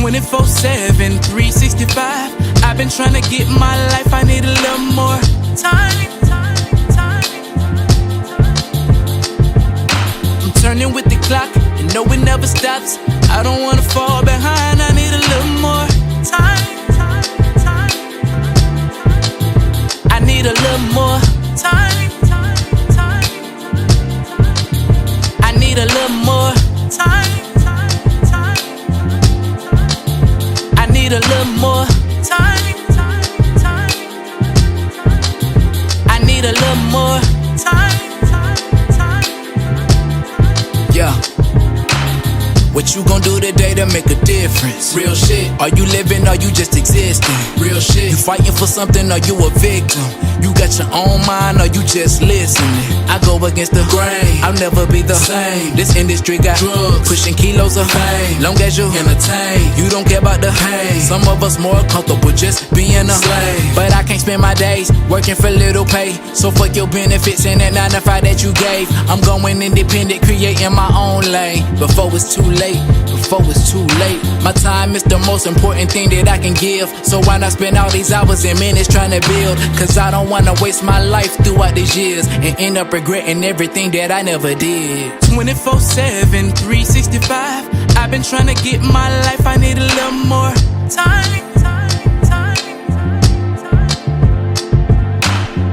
24/7, 365. I've been trying to get my life, I need a little more time. I'm turning with the clock, and no, it never stops. I don't wanna fall behind, I need a little more time. I need a little more time. I need a little more time. I need a little more time. I need a little more time. Yeah. What you gon' do today to make a difference? Real shit. Are you living or you just existing? Real shit. You fighting for something or you a victim? You got your own mind or you just listening? I go against the grain, I'll never be the same. This industry got drugs, pushing kilos of pain. Long as you entertain, you don't care about the pain. Some of us more comfortable just being a slave. But I can't spend my days working for little pay. So fuck your benefits and that 9 to 5 that you gave. I'm going independent, creating my own lane. Before it's too late, before it's too late. My time is the most important thing that I can give. So why not spend all these hours and minutes trying to build? Cause I don't wanna waste my life throughout these years and end up regretting everything that I never did. 24/7, 365. I've been trying to get my life, I need a little more time.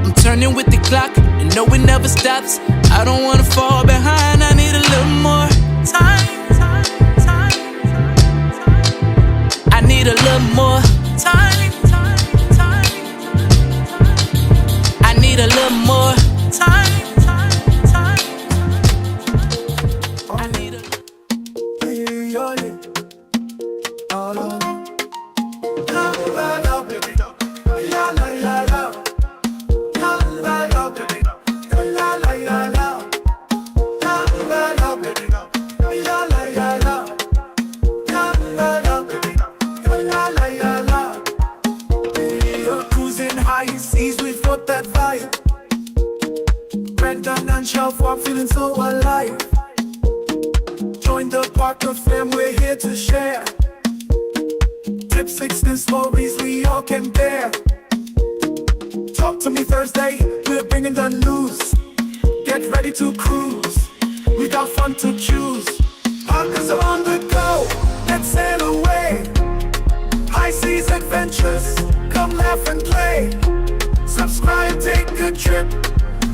I'm turning with the clock, and no, it never stops. I don't wanna fall behind, I need a little more time. I need a little more time. I need a little more time. I need a I'm feeling so alive. Join the Parker fam, we're here to share tips, tricks, and stories we all can bear. Talk to me Thursday, we're bringing the news. Get ready to cruise, we got fun to choose. Parkers are on the go, let's sail away. High seas adventures, come laugh and play. Subscribe, take a trip,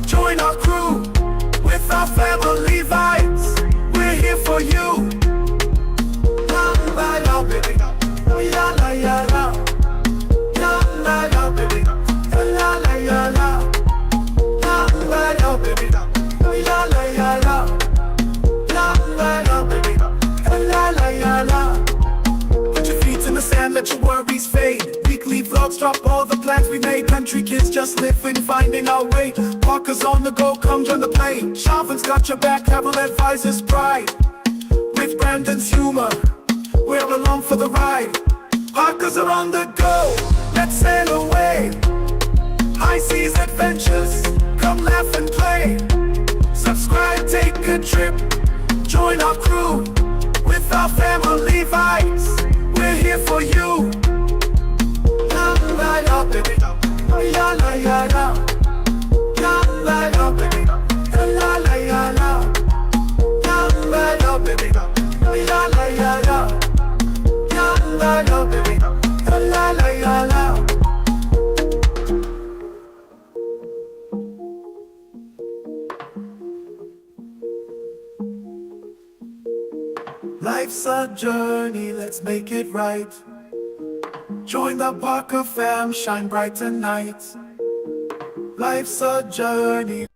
join our crew. With our family vibes, we're here for you. La la la, baby, la la la la, la la la, baby, la la la la, la la la, baby, la la la la, la la la, baby, la la la la. Put your feet in the sand, let your worries fade. Weekly vlogs drop all the plans we made. Country kids just living, finding our way. Parkers on the go, come join the plane. Sharpen's got your back, travel advisors pride. With Brandon's humor, we're along for the ride. Parkers are on the go, let's sail away. High seas adventures, come laugh and play. Subscribe, take a trip, join our crew. With our family vibes, we're here for you. La la la, baby, la la la la, la la la, baby, la la la la, la la la, baby, la la la la, la la la, baby, la la la la. Life's a journey, let's make it right. Join the Parker fam, shine bright tonight. Life's a journey.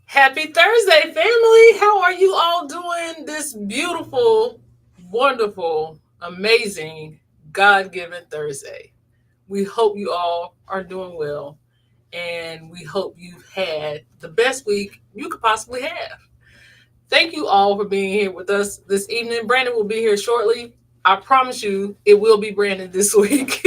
Happy Thursday, family. How are you all doing this beautiful, wonderful, amazing, God given Thursday? We hope you all are doing well, and we hope you've had the best week you could possibly have. Thank you all for being here with us this evening. Brandon will be here shortly. I promise you, it will be Brandon this week.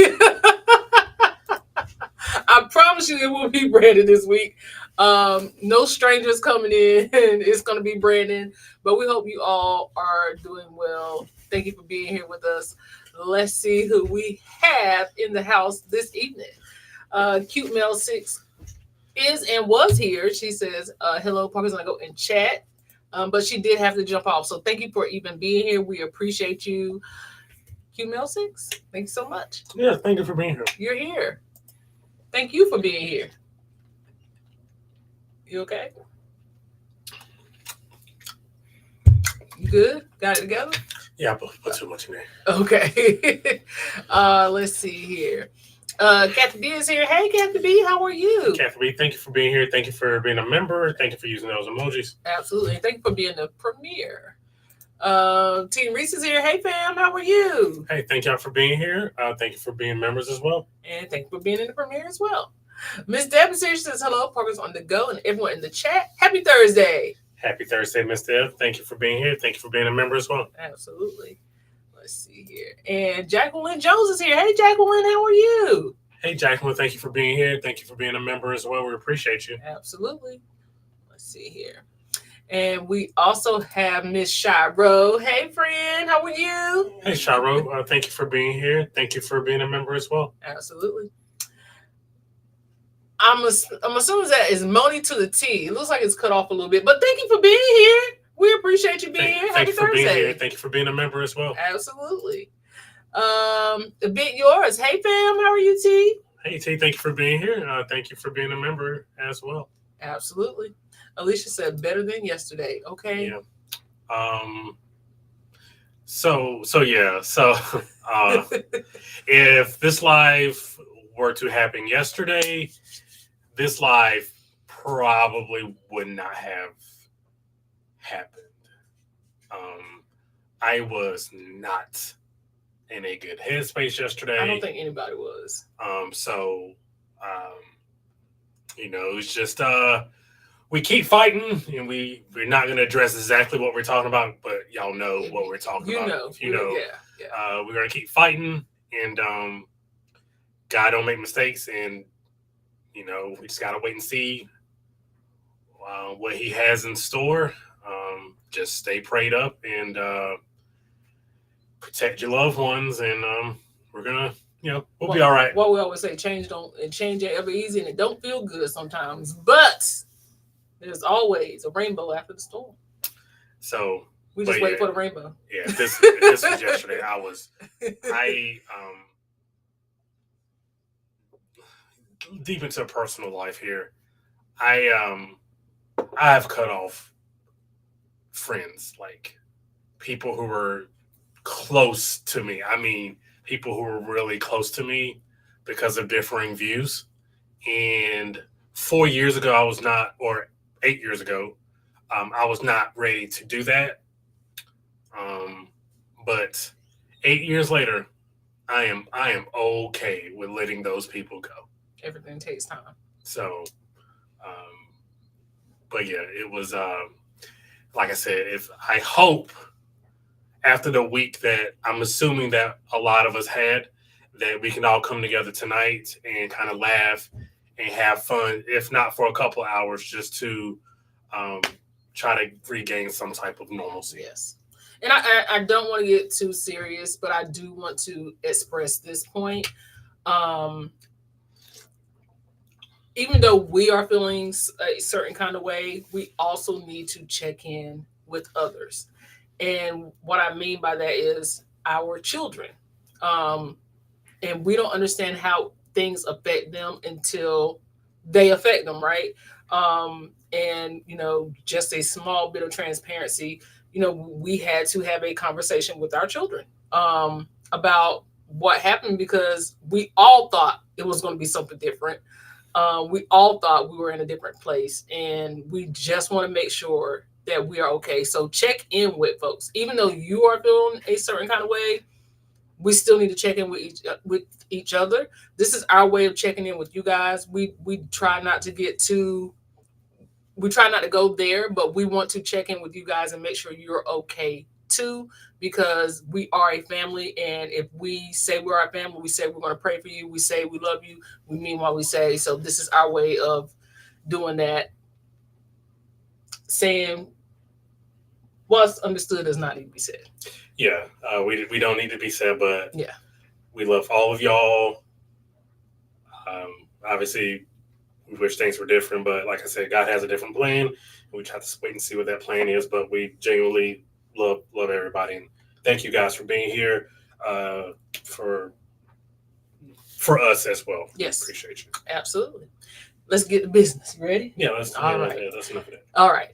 I promise you, it will be Brandon this week. No strangers coming in. It's going to be Brandon. But we hope you all are doing well. Thank you for being here with us. Let's see who we have in the house this evening. Cute Mel 6 is and was here. She says, hello, Parker's going to go in chat. But she did have to jump off. So thank you for even being here. We appreciate you. Cute Mel 6, thank you so much. Yeah, thank you for being here. You're here. Thank you for being here. You okay? You good? Got it together? Yeah, but put too much in there. Okay. Let's see here. Kathy B is here. Hey, Kathy B, how are you? Kathy B, thank you for being here. Thank you for being a member. Thank you for using those emojis. Absolutely. Thank you for being the premiere. Team Reese is here. Hey, fam, how are you? Hey, thank y'all for being here. Thank you for being members as well. And thank you for being in the premiere as well. Miss Deb is here. She says hello, Parker's on the go, and everyone in the chat. Happy Thursday. Happy Thursday, Miss Deb. Thank you for being here. Thank you for being a member as well. Absolutely. Let's see here. And Jacqueline Jones is here. Hey, Jacqueline, how are you? Hey, Jacqueline, thank you for being here. Thank you for being a member as well. We appreciate you. Absolutely. Let's see here. And we also have Miss Shiro. Hey, friend, how are you? Hey, Shiro, thank you for being here. Thank you for being a member as well. Absolutely. I'm assuming that is Moni to the T. It looks like it's cut off a little bit, but thank you for being here. We appreciate you being here. Thank Happy you for Thursday. being here. Thank you for being a member as well. Absolutely. A bit yours. Hey, fam, how are you, T? Hey, T, thank you for being here. Thank you for being a member as well. Absolutely. Alicia said better than yesterday. Okay. Yeah. So if this live were to happen yesterday, this live probably would not have happened. I was not in a good headspace yesterday. I don't think anybody was. It was just we keep fighting, and we're not going to address exactly what we're talking about, but y'all know what we're talking about. Yeah. We're going to keep fighting, and God don't make mistakes, and we just got to wait and see what He has in store. Just stay prayed up and protect your loved ones, and we're gonna, we'll be all right. What we always say, change ain't ever easy, and it don't feel good sometimes, but there's always a rainbow after the storm. So we just wait for the rainbow. Yeah, this was yesterday. I deep into personal life here. I have cut off friends, like people who were close to me. I mean, people who were really close to me because of differing views. And 4 years ago, I was not, or 8 years ago, I was not ready to do that. But 8 years later, I am okay with letting those people go. Everything takes time. So, but yeah, it was, like I said, I hope after the week that I'm assuming that a lot of us had, that we can all come together tonight and kind of laugh and have fun, if not for a couple of hours, just to try to regain some type of normalcy. Yes. And I don't want to get too serious, but I do want to express this point. Even though we are feeling a certain kind of way, we also need to check in with others. And what I mean by that is our children. And we don't understand how things affect them until they affect them, right? And, just a small bit of transparency, we had to have a conversation with our children about what happened, because we all thought it was going to be something different. We all thought we were in a different place, and we just want to make sure that we are okay. So check in with folks, even though you are feeling a certain kind of way. We still need to check in with each other. This is our way of checking in with you guys. We try not to get too we try not to go there, but we want to check in with you guys and make sure you're okay too, because we are a family. And if we say we're our family, we say we're going to pray for you, we say we love you, we mean what we say. So this is our way of doing that, saying what's understood does not need to be said. Yeah, we don't need to be said, but Yeah. we love all of y'all. Obviously, we wish things were different, but like I said, God has a different plan. And we try to wait and see what that plan is. But we genuinely love everybody, and thank you guys for being here. For us as well. Yes. Appreciate you. Absolutely. Let's get to business. You ready? Yeah, All right. that's enough of that. All right.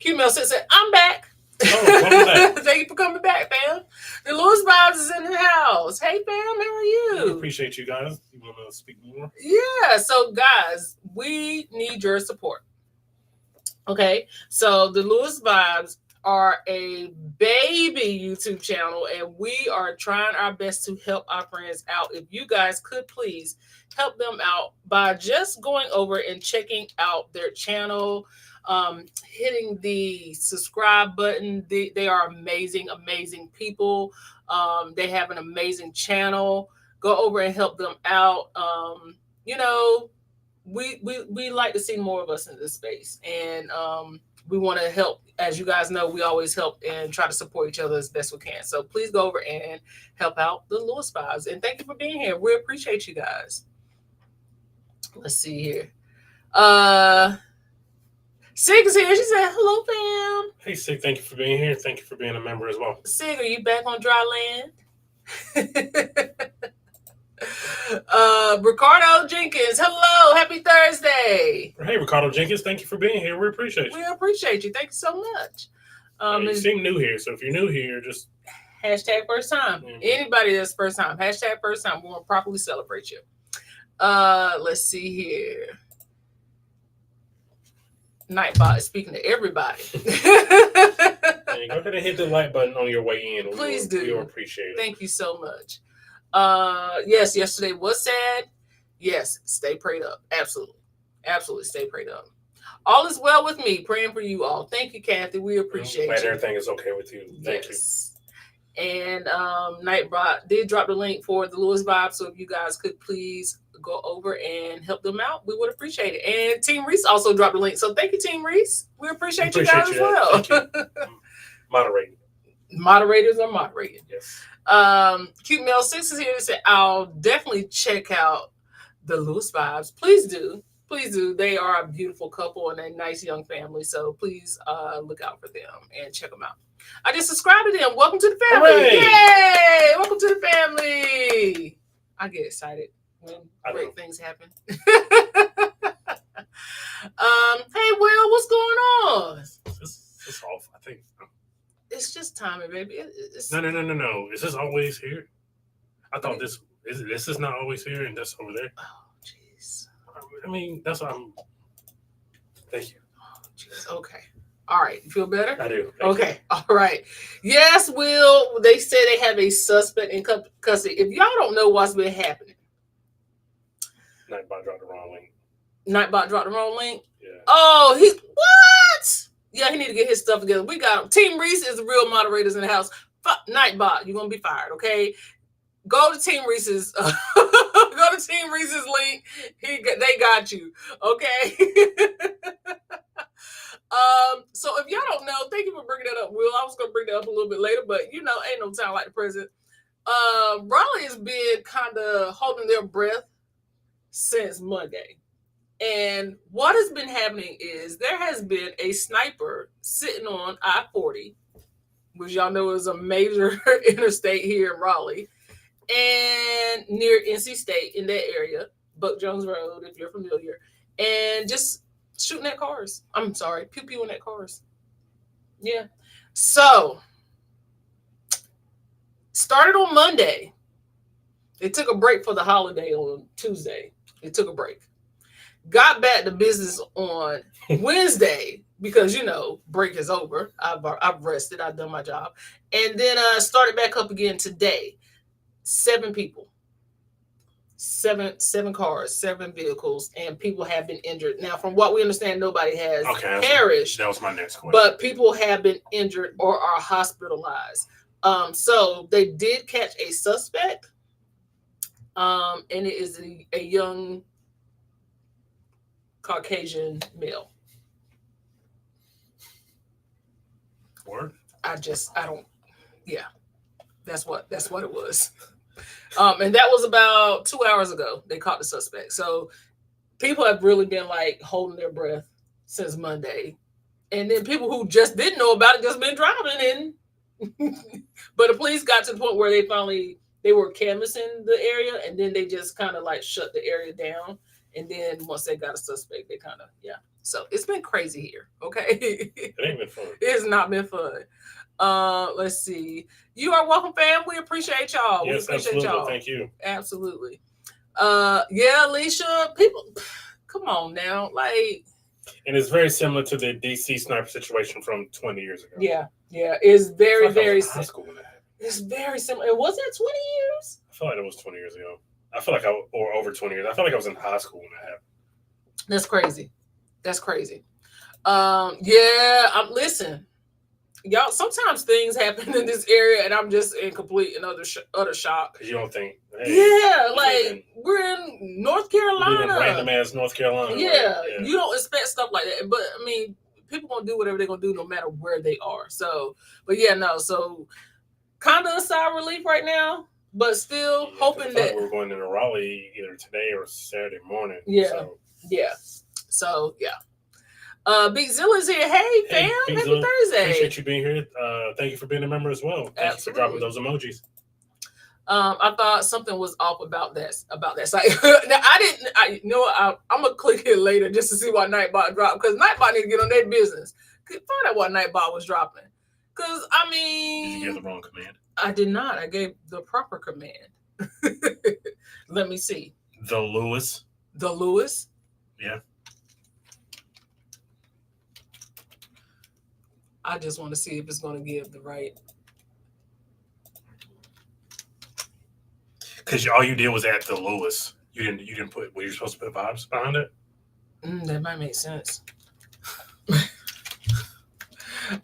Q-Mel said, I'm back. Oh, welcome back. Thank you for coming back, fam. The Lewis Vibes is in the house. Hey, fam, how are you? We appreciate you guys. You want to speak more? Yeah. So, guys, we need your support. Okay. So, the Lewis Vibes are a baby YouTube channel, and we are trying our best to help our friends out. If you guys could please help them out by just going over and checking out their channel, hitting the subscribe button. They are amazing people. They have an amazing channel. Go over and help them out. We like to see more of us in this space, and we want to help. As you guys know, we always help and try to support each other as best we can. So please go over and help out the Lewis Vibes. And thank you for being here. We appreciate you guys. Let's see here. Sig is here. She said, hello, fam. Hey, Sig, thank you for being here. Thank you for being a member as well. Sig, are you back on dry land? Ricardo Jenkins, hello. Happy Thursday. Hey, Ricardo Jenkins, thank you for being here. We appreciate you. We appreciate you. Thank you so much. You seem new here, so if you're new here, just hashtag first time. Mm-hmm. Anybody that's first time, hashtag first time. We want to properly celebrate you. Let's see here. Nightbot is speaking to everybody. Hey, go ahead and hit the like button on your way in. Please do. We appreciate it. Thank you so much. Yes, yesterday was sad. Yes, stay prayed up. Absolutely stay prayed up. All is well with me. Praying for you all. Thank you, Kathy. We appreciate glad you. everything is okay with you. Thank you. And Nightbot did drop the link for the Lewis Vibe. So if you guys could please go over and help them out, we would appreciate it. And Team Reese also dropped the link. So thank you, Team Reese. We appreciate you guys as well. Thank you. Moderating. Moderators are moderating. Yes. Cute Mel 6 is here to say, I'll definitely check out the Lewis Vibes. Please do. Please do. They are a beautiful couple and a nice young family. So please look out for them and check them out. I just subscribed to them. Welcome to the family. Hooray! Yay! Welcome to the family. I get excited when great things happen. Hey, Will, what's going on? It's off, I think. It's just timing, baby. It's... No. Is this always here? I thought this is not always here, and that's over there. Oh, jeez. I mean, that's what I'm. Thank you. Oh, jeez. Okay. All right. You feel better? I do. Okay. All right. Yes, Will. They say they have a suspect in custody. If y'all don't know what's been happening, Nightbot dropped the wrong link. Nightbot dropped the wrong link? Yeah. Oh, what? Yeah, he need to get his stuff together. We got him. Team Reese is the real moderators in the house. Nightbot, you're gonna be fired, okay? Go to Team Reese's. Go to Team Reese's link. They got you, okay? So if y'all don't know, thank you for bringing that up, Will. I was gonna bring that up a little bit later, but ain't no time like the present. Raleigh has been kind of holding their breath since Monday. And what has been happening is there has been a sniper sitting on I-40, which y'all know is a major interstate here in Raleigh, and near NC State in that area, Buck Jones Road, if you're familiar, and just shooting at cars. I'm sorry, pew-pewing at cars. Yeah. So, started on Monday. They took a break for the holiday on Tuesday. They took a break. got back to business on Wednesday because break is over. I've rested. I've done my job, and then started back up again today. 7 people, seven cars, 7 vehicles, and people have been injured. Now, from what we understand, nobody has perished. That was my next question. But people have been injured or are hospitalized. So they did catch a suspect, and it is a young Caucasian male. Word? Yeah, that's what it was. And that was about 2 hours ago. They caught the suspect. So people have really been like holding their breath since Monday. And then people who just didn't know about it just been driving in. But the police got to the point where they were canvassing the area, and then they just kind of like shut the area down. And then once they got a suspect, they kind of, yeah. So it's been crazy here. Okay. It ain't been fun. It's not been fun. Let's see. You are welcome, fam. We appreciate y'all. Yes, we appreciate absolutely. y'all. Thank you. Absolutely. Yeah, Alicia, people, come on now. Like, and it's very similar to the DC sniper situation from 20 years ago. Yeah. It's very, very high school when that happened. It's very similar. Was that 20 years? I feel like it was 20 years ago. I feel like or over 20 years. I feel like I was in high school when that happened. That's crazy. Yeah, listen, y'all, sometimes things happen in this area and I'm just in complete and utter shock. You don't think, hey, like we're in North Carolina. Random ass North Carolina. Yeah, you don't expect stuff like that. But I mean, people gonna do whatever they're gonna do no matter where they are. So, but yeah, no, so kind of a sigh of relief right now, but still hoping that we're going into Raleigh either today or Saturday morning. Yeah. So yeah. Big Zilla's here. Hey fam, happy Zilla, Thursday. Appreciate you being here. Thank you for being a member as well. Thank you for dropping those emojis. I thought something was off about that site. Now I'm gonna click it later just to see why Nightbot dropped, because Nightbot need to get on their business. Find out what Nightbot was dropping. Because I mean, did you give the wrong command? I did not. I gave the proper command. Let me see. The Lewis. Yeah. I just want to see if it's going to give the right. Because all you did was add the Lewis. You didn't put what you're supposed to put vibes behind it. That might make sense.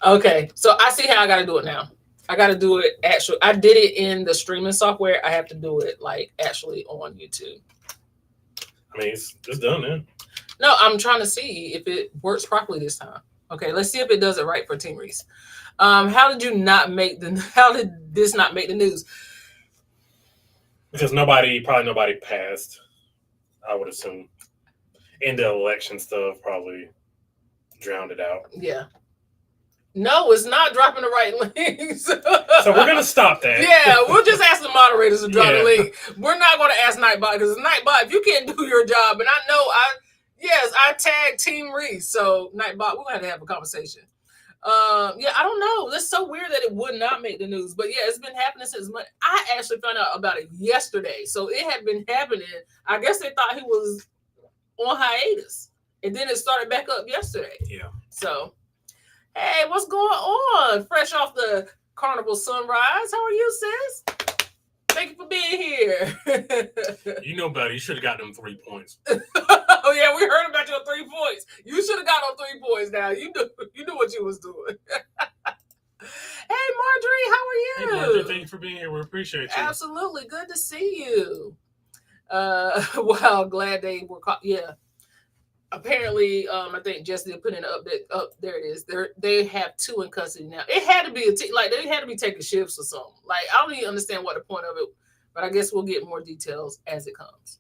Okay, so I see how I got to do it now. I got to do it actually. I did it in the streaming software. I have to do it like actually on YouTube. I mean, it's done, man. No, I'm trying to see if it works properly this time. Okay, let's see if it does it right for Team Reese. How did this not make the news? Because probably nobody passed, I would assume. And the election stuff probably drowned it out. Yeah. No, it's not dropping the right links. So we're going to stop that. Yeah, we'll just ask the moderators to drop the link. We're not going to ask Nightbot, because Nightbot, if you can't do your job, and I know I tagged Team Reese, so Nightbot, we're going to have a conversation. Yeah, I don't know. That's so weird that it would not make the news. But yeah, it's been happening since Monday. I actually found out about it yesterday. So it had been happening. I guess they thought he was on hiatus. And then it started back up yesterday. Yeah. So, hey, what's going on? Fresh off the Carnival Sunrise. How are you, sis? Thank you for being here. You know better. You should have got them 3 points. Oh yeah, we heard about your 3 points. You should have got on 3 points now. You knew what you was doing. Hey Marjorie, how are you? Hey Marjorie, thank you for being here. We appreciate you. Absolutely. Good to see you. Wow, glad they were caught. Yeah. Apparently, I think Jesse put in an update. Oh, there it is. They have 2 in custody now. It had to be they had to be taking shifts or something. Like, I don't even understand what the point of it, but I guess we'll get more details as it comes.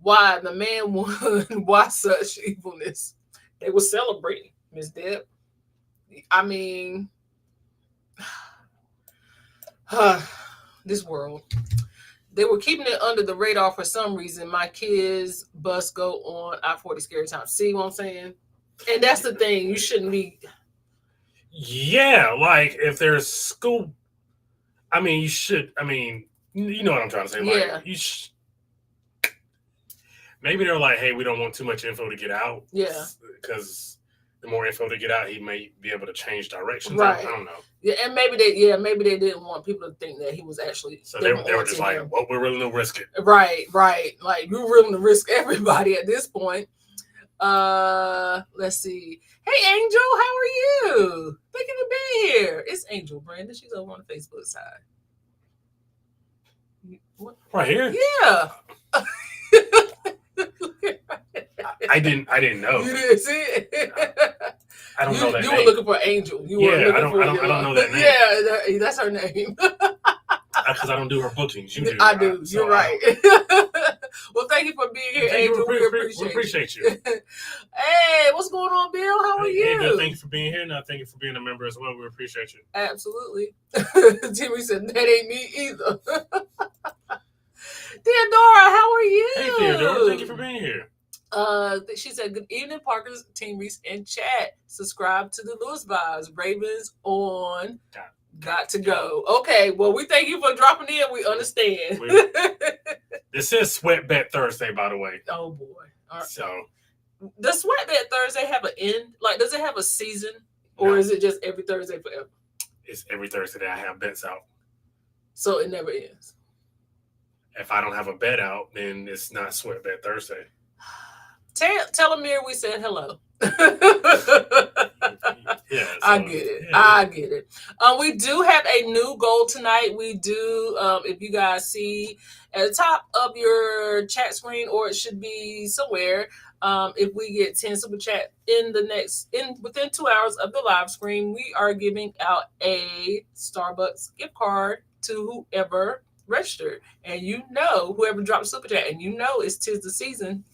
Why the man won? Why such evilness? They were celebrating, Miss Deb. I mean, this world. They were keeping it under the radar for some reason. My kids' bus go on I-40 scary time. See what I'm saying? And that's the thing. You shouldn't be. Yeah, like if there's school, I mean, you should. I mean, you know what I'm trying to say. Like, yeah. maybe they're like, hey, we don't want too much info to get out. Yeah. Because the more info to get out, he may be able to change directions. Right. I don't know. Yeah, and maybe they didn't want people to think that he was actually. So they were just like, well, we're willing to risk it. Right. Like you're willing to risk everybody at this point. Let's see. Hey, Angel, how are you? Thank you for being here. It's Angel Brandon. She's over on the Facebook side. What? Right here? Yeah. I didn't know. You didn't see it? I don't know that You name. were looking for Angel. I don't know that name. Yeah, that's her name. Because I don't do her bookings. You do. I do. You're right. Well, thank you for being here, Angel. We appreciate you. Hey, what's going on, Bill? How are you? Hey, Bill, thank you for being here. Now, thank you for being a member as well. We appreciate you. Absolutely. Timmy said, that ain't me either. Theodora, how are you? Hey, Theodora, thank you for being here. She said, good evening, Parker's, Team Reese, and chat. Subscribe to the Lewis Vibes. Ravens on Got to Go. Okay, well, we thank you for dropping in. We understand. This is Sweat Bet Thursday, by the way. Oh, boy. All right. So, does Sweat Bet Thursday have an end? Like, does it have a season? Or is it just every Thursday forever? It's every Thursday that I have bets out. So it never ends. If I don't have a bet out, then it's not Sweat Bet Thursday. Tell Amir we said hello. Yeah, I get it. Yeah. I get it. We do have a new goal tonight. We do, if you guys see at the top of your chat screen, or it should be somewhere, if we get 10 super chat within 2 hours of the live stream, we are giving out a Starbucks gift card to whoever registered. And whoever dropped super chat, and it's tis the season.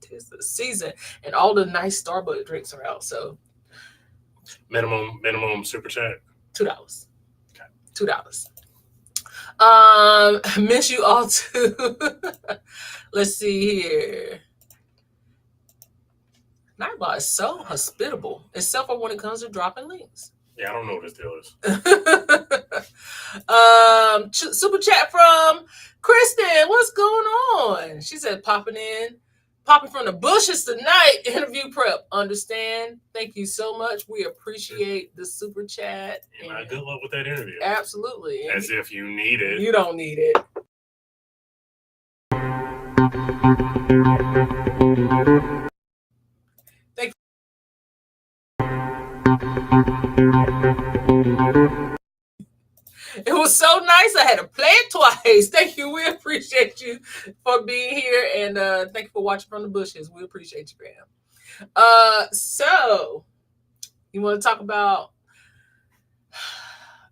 Tis the season. And all the nice Starbucks drinks are out. So minimum super chat. $2. Okay. $2. Miss you all too. Let's see here. Nightbot is so hospitable, except for when it comes to dropping links. Yeah, I don't know what this deal is. Super chat from Kristen. What's going on? She said, popping from the bushes tonight. Interview prep. Understand? Thank you so much. We appreciate the super chat. And good luck with that interview. Absolutely. As if you need it. You don't need it. Thank you. It was so nice. I had to play it twice. Thank you. We appreciate you for being here. And thank you for watching from the bushes. We appreciate you, Graham. So you want to talk about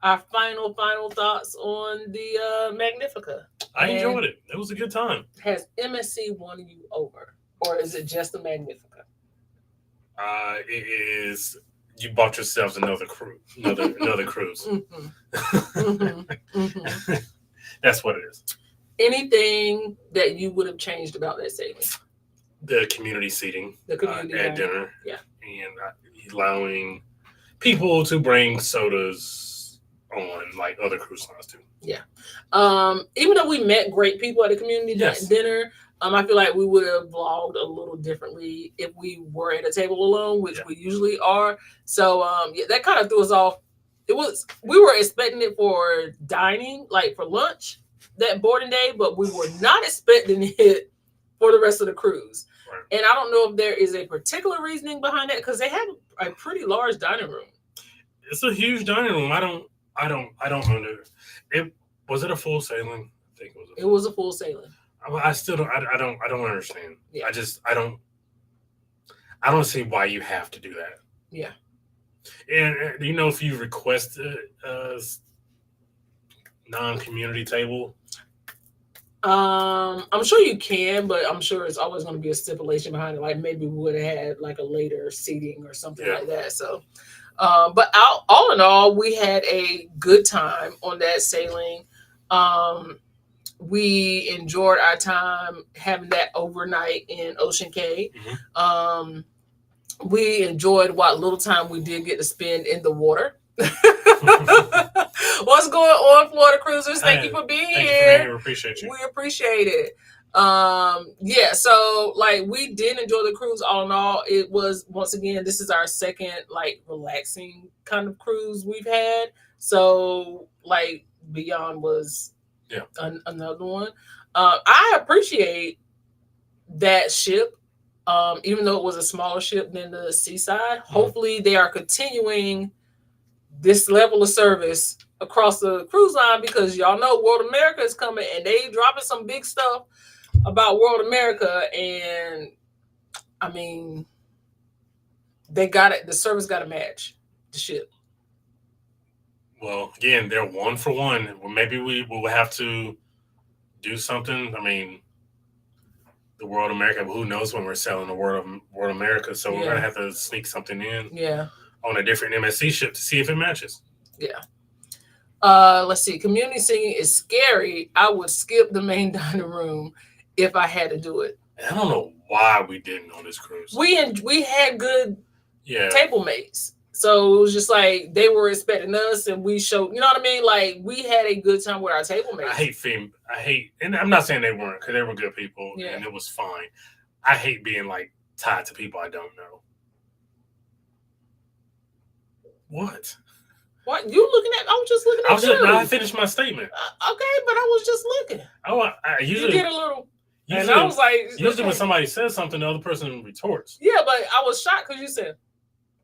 our final thoughts on the Magnifica? I enjoyed it. It was a good time. Has MSC won you over? Or is it just the Magnifica? It is... You bought yourselves another cruise. Mm-hmm. Mm-hmm. Mm-hmm. That's what it is. Anything that you would have changed about that segment? The community seating at dinner. Yeah. And allowing people to bring sodas on like other cruise lines too. Yeah. Even though we met great people at the community dinner, I feel like we would have vlogged a little differently if we were at a table alone, which we usually are. So that kind of threw us off. We were expecting it for dining, like for lunch that boarding day, but we were not expecting it for the rest of the cruise. Right. And I don't know if there is a particular reasoning behind that, because they have a pretty large dining room. It's a huge dining room. I don't under it. Was it a full sailing? I think it was a full sailing. I still don't. I don't understand. Yeah. I don't see why you have to do that. Yeah. And if you request a non-community table, I'm sure you can, but I'm sure it's always going to be a stipulation behind it. Like maybe we would have had like a later seating or something like that. So, but all in all, we had a good time on that sailing. We enjoyed our time having that overnight in Ocean Cay. Mm-hmm. We enjoyed what little time we did get to spend in the water. What's going on, Florida Cruisers? Thank you for being here. We appreciate you. We appreciate it. Yeah, so like we did enjoy the cruise all in all. It was, once again, this is our second like relaxing kind of cruise we've had. So like Beyond was another one. I appreciate that ship. Even though it was a smaller ship than the Seaside, hopefully they are continuing this level of service across the cruise line, because y'all know World America is coming and they dropping some big stuff about World America. And I mean, they got it. The service got to match the ship. Well, again, they're one for one. Well, maybe we will have to do something. I mean, the World America, who knows when we're selling the World America? So we're gonna have to sneak something in. Yeah. On a different MSC ship to see if it matches. Yeah. Let's see. Community singing is scary. I would skip the main dining room if I had to do it. I don't know why we didn't on this cruise. We had good table mates. So it was just like they were expecting us and we showed, you know what I mean? Like we had a good time with our table mates. I hate, and I'm not saying they weren't, because they were good people and it was fine. I hate being like tied to people I don't know. What? What you looking at? I was just looking at you. I finished my statement. Okay, but I was just looking. I usually you get a little. Usually, and I was like, usually when somebody says something, the other person retorts. Yeah, but I was shocked because you said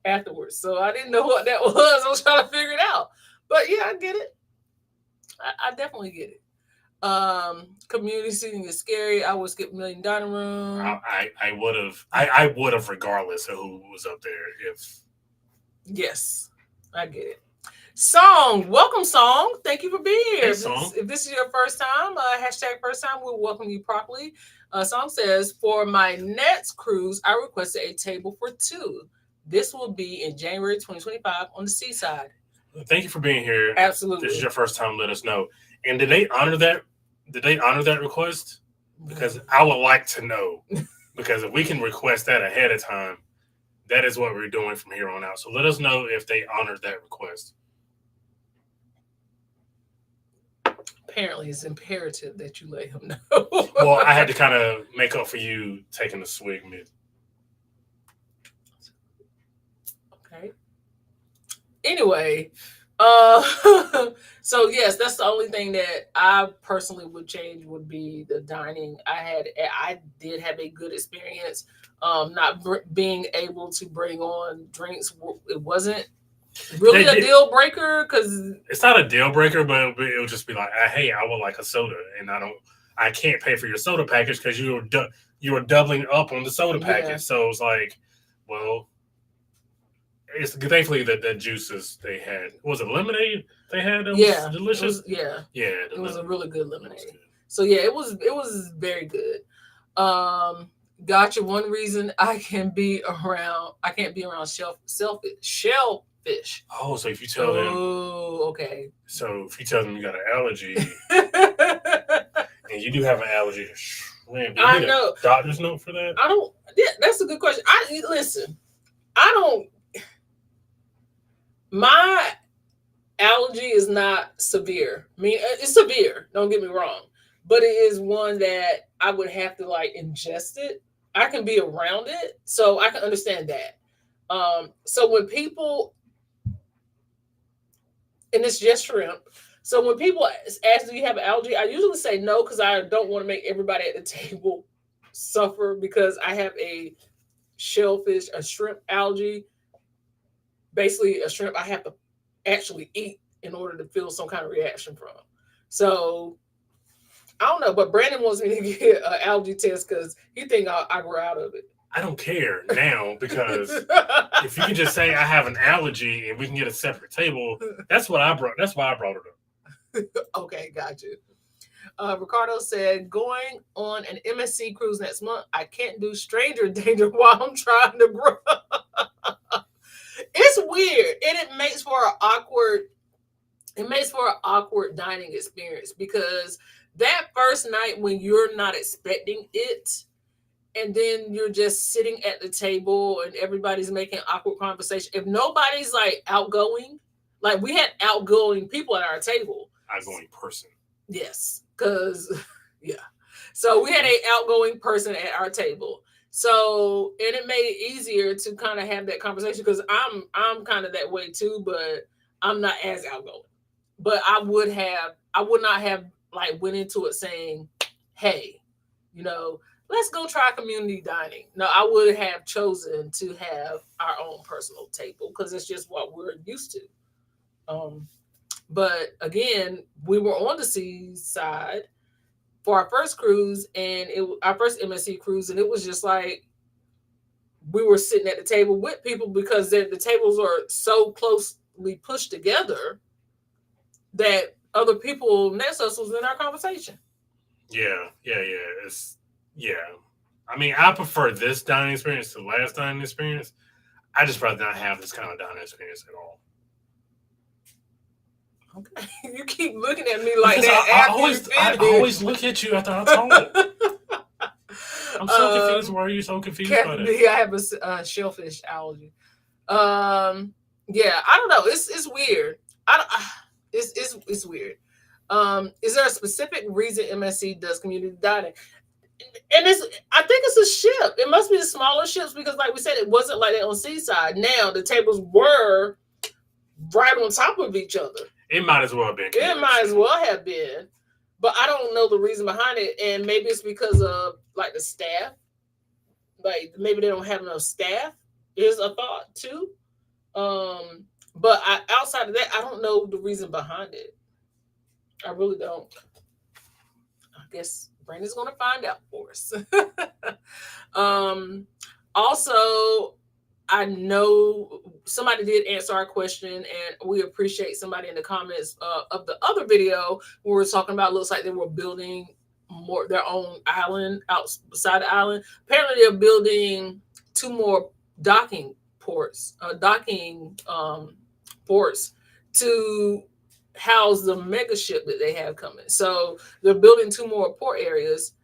afterwards, so I didn't know what that was. I was trying to figure it out. But yeah, I get it. I definitely get it. Community seating is scary. I would skip Million Dining Room. I would have regardless of who was up there. If yes, I get it. Song, welcome, Song. Thank you for being here. Hey, Song. If this is your first time, hashtag first time, we'll welcome you properly. Song says, for my next cruise, I requested a table for two. This will be in January 2025 on the Seaside. Thank you for being here. Absolutely. If this is your first time, let us know. And did they honor that? Did they honor that request? Because I would like to know. Because if we can request that ahead of time, that is what we're doing from here on out. So let us know if they honored that request. Apparently, it's imperative that you let him know. Well, I had to kind of make up for you taking a swig mid. Okay. Anyway, so yes, that's the only thing that I personally would change would be the dining. I did have a good experience. Not being able to bring on drinks, it wasn't really a deal breaker, because it's not a deal breaker, but it'll just be like, hey, I would like a soda, and I can't pay for your soda package because you were doubling up on the soda package. So it's like, well, it's thankfully that the juices they had, was it lemonade they had? That was delicious. It was a really good lemonade. So yeah, it was very good. Gotcha. One reason I can't be around shellfish. Oh, so if you tell them. Oh, okay. So if you tell them you got an allergy, and you do have an allergy to shrimp, I know. Doctor's note for that? I don't. Yeah, that's a good question. Listen. My allergy is not severe. I mean, it's severe. Don't get me wrong, but it is one that I would have to like ingest it. I can be around it, so I can understand that. So when people, and it's just shrimp. So when people ask, do you have an allergy? I usually say no, because I don't want to make everybody at the table suffer, because I have a shrimp allergy. Basically, a shrimp I have to actually eat in order to feel some kind of reaction from. So I don't know, but Brandon wants me to get an allergy test because he think I grow out of it. I don't care now, because if you can just say I have an allergy and we can get a separate table, that's why I brought it up. Okay, got you. Ricardo said, going on an MSC cruise next month, I can't do stranger danger while I'm trying to grow. It's weird, and it makes for an awkward dining experience, because that first night when you're not expecting it, and then you're just sitting at the table and everybody's making awkward conversation. If nobody's like outgoing, like we had outgoing people at our table. Outgoing person. Yes, because yeah. So we had a outgoing person at our table. So and it made it easier to kind of have that conversation because I'm kind of that way too, but I'm not as outgoing. But I would not have like went into it saying, hey, let's go try community dining. No, I would have chosen to have our own personal table because it's just what we're used to. Um, but again, we were on the seaside for our first cruise and our first MSC cruise, and it was just like we were sitting at the table with people because the tables are so closely pushed together that other people next to us was in our conversation. Yeah. Yeah. I mean, I prefer this dining experience to the last dining experience. I just rather not have this kind of dining experience at all. Okay, you keep looking at me like Because that. I always look at you after I talk. I'm so confused. Why are you so confused by that? I have a shellfish allergy. Yeah, I don't know. It's weird. It's weird. Is there a specific reason MSC does community dining? And I think it's a ship. It must be the smaller ships because, like we said, it wasn't like that on Seaside. Now the tables were right on top of each other. It might as well have been. It might as well have been, but I don't know the reason behind it. And maybe it's because of like the staff. Like maybe they don't have enough staff. Is a thought too. But outside of that, I don't know the reason behind it. I really don't. I guess Brandon's gonna find out for us. Also, I know somebody did answer our question, and we appreciate somebody in the comments of the other video we were talking about. Looks like they were building their own island outside the island. Apparently, they're building 2 more docking ports to house the mega ship that they have coming. So they're building 2 more port areas.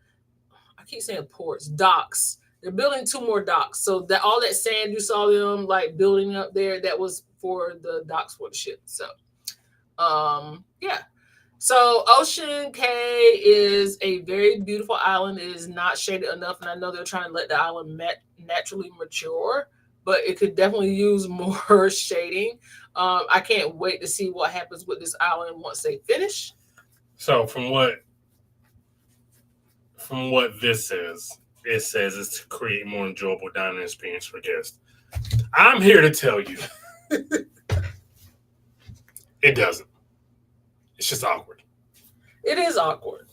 I keep saying ports, docks. They're building 2 more docks. So that all that sand you saw them like building up there, that was for the docks for the ship. So yeah. So Ocean Cay is a very beautiful island. It is not shaded enough, and I know they're trying to let the island naturally mature, but it could definitely use more shading. I can't wait to see what happens with this island once they finish. So from what this says, it says it's to create more enjoyable dining experience for guests. I'm here to tell you, it doesn't. It's just awkward. It is awkward.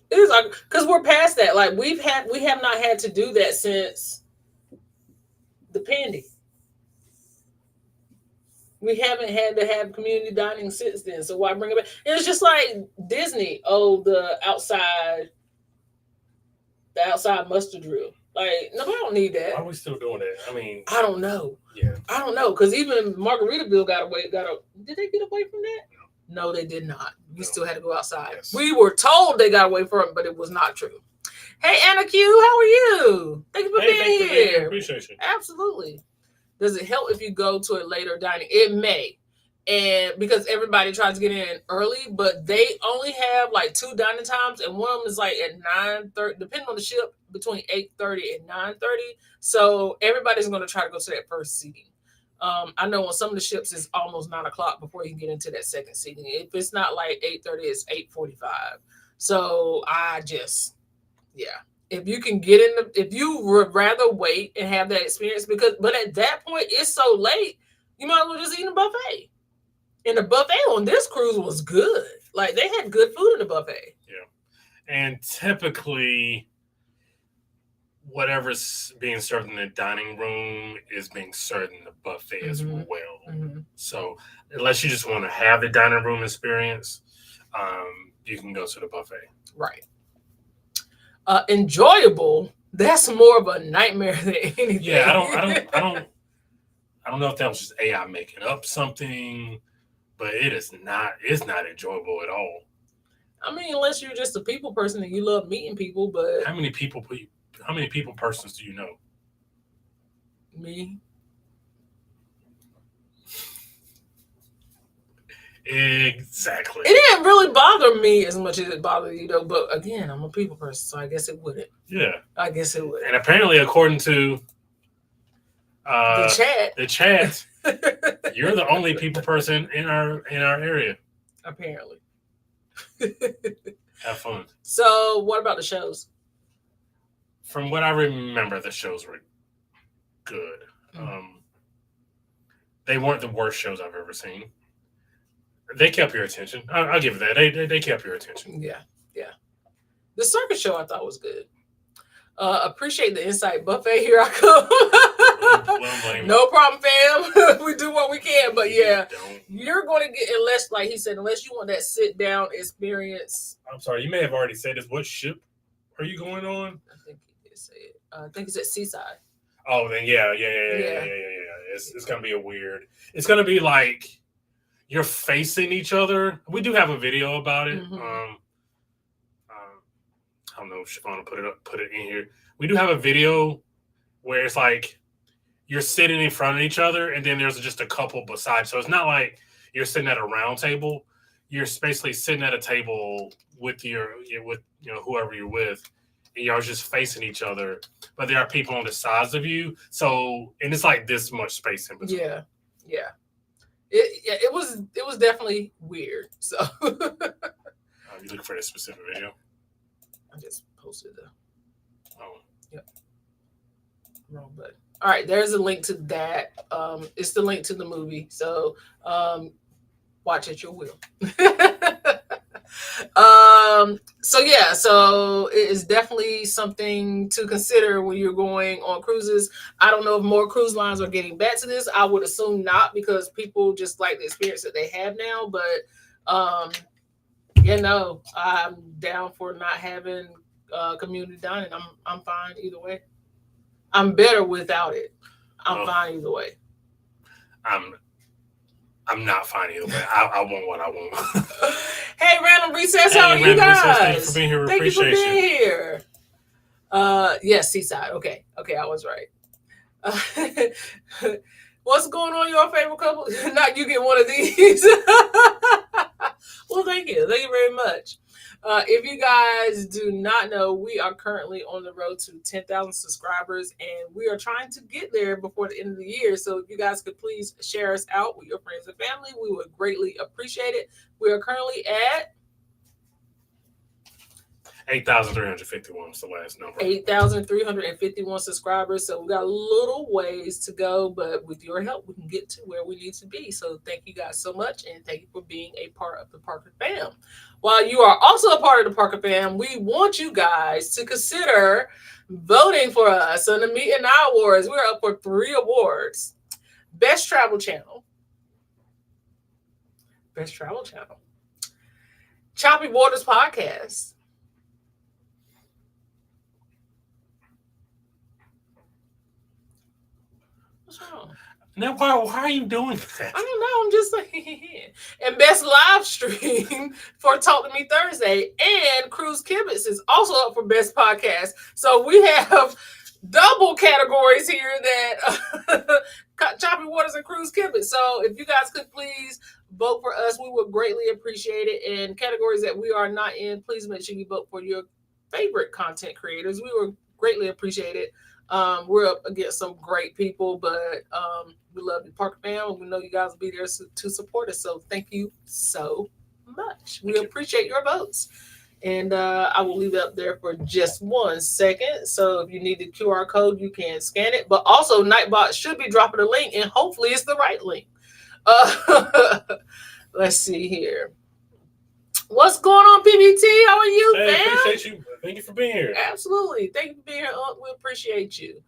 It is awkward because we're past that. Like we have not had to do that since the Pandy. We haven't had to have community dining since then. So why bring it back? And it's just like Disney. Oh, the outside mustard drill. Like, no, I don't need that. Why are we still doing that? I mean, I don't know. Yeah, I don't know because even Margaritaville did they get away from that? No, they did not. We still had to go outside. Yes. We were told they got away from it, but it was not true. Hey, Anna Q, how are you? Thank you for being here. Appreciate you. Absolutely. Does it help if you go to a later dining? It may. And because everybody tries to get in early, but they only have like 2 dining times, and one of them is like at 9:30, depending on the ship, between 8:30 and 9:30. So everybody's going to try to go to that first seating. I know on some of the ships it's almost 9:00 before you can get into that second seating. If it's not like 8:30, it's 8:45. So if you can get in if you would rather wait and have that experience, but at that point it's so late, you might as well just eat a buffet. And the buffet on this cruise was good. Like they had good food in the buffet. Yeah. And typically whatever's being served in the dining room is being served in the buffet as well. Mm-hmm. So unless you just want to have the dining room experience, you can go to the buffet. Right. Enjoyable. That's more of a nightmare than anything. Yeah, I don't know if that was just AI making up something, but it's not enjoyable at all. I mean, unless you're just a people person and you love meeting people, but how many people persons do you know? Me. Exactly. It didn't really bother me as much as it bothered you, though. But again, I'm a people person, so I guess it wouldn't. Yeah. I guess it would. And apparently, according to The chat, you're the only people person in our area. Apparently. Have fun. So, what about the shows? From what I remember, the shows were good. They weren't the worst shows I've ever seen. They kept your attention. I'll give it that. They kept your attention. Yeah. The circus show I thought was good. Appreciate the insight buffet. Here I come. No problem, fam. We do what we can, but yeah, you're going to get, unless, like he said, unless you want that sit down experience. I'm sorry, you may have already said this. What ship are you going on? I think he did say it. I think it's at Seaside. Oh, then yeah. It's gonna be a weird. It's gonna be like you're facing each other. We do have a video about it. Mm-hmm. I don't know if Siobhan will put it in here. We do have a video where it's like you're sitting in front of each other, and then there's just a couple beside. So it's not like you're sitting at a round table. You're basically sitting at a table with whoever you're with, and y'all just facing each other. But there are people on the sides of you. So and it's like this much space in between. Yeah. It was definitely weird. So you looking for this specific video? I just posted the. Oh. Yep. Wrong button. All right, there's a link to that. It's the link to the movie. So watch at your will. So it is definitely something to consider when you're going on cruises. I don't know if more cruise lines are getting back to this. I would assume not, because people just like the experience that they have now. But I'm down for not having community dining. I'm fine either way. I'm better without it. I'm fine either way. I'm not fine either way. I want what I want. Hey, Random Recess, how are you guys? Thank you for being here. Thank you for being here. Yes, Seaside. Okay, I was right. What's going on, your favorite couple? Not you get one of these. Well, thank you very much. If you guys do not know, we are currently on the road to 10,000 subscribers, and we are trying to get there before the end of the year. So if you guys could please share us out with your friends and family, we would greatly appreciate it. We are currently at 8,351 is the last number. 8,351 subscribers. So we got a little ways to go, but with your help, we can get to where we need to be. So thank you guys so much, and thank you for being a part of the Parker fam. While you are also a part of the Parker fam, we want you guys to consider voting for us on the Meet and I Awards. We're up for 3 awards. Best Travel Channel. Choppy Waters Podcast. What's wrong? Now, why are you doing that? I don't know. I'm just like, and best live stream for Talk to Me Thursday. And Cruise Kibitz is also up for best podcast. So we have double categories here that Choppy Waters and Cruise Kibitz. So if you guys could please vote for us, we would greatly appreciate it. And categories that we are not in, please make sure you vote for your favorite content creators. We would greatly appreciate it. We're up against some great people, but we love the Parker fam. We know you guys will be there to support us. So thank you so much. We appreciate your votes. And I will leave it up there for just 1 second. So if you need the QR code, you can scan it. But also, Nightbot should be dropping a link, and hopefully it's the right link. Let's see here. What's going on, PBT? How are you, Hey, fam? appreciate you. Thank you for being here. Absolutely. Thank you for being here. We appreciate you.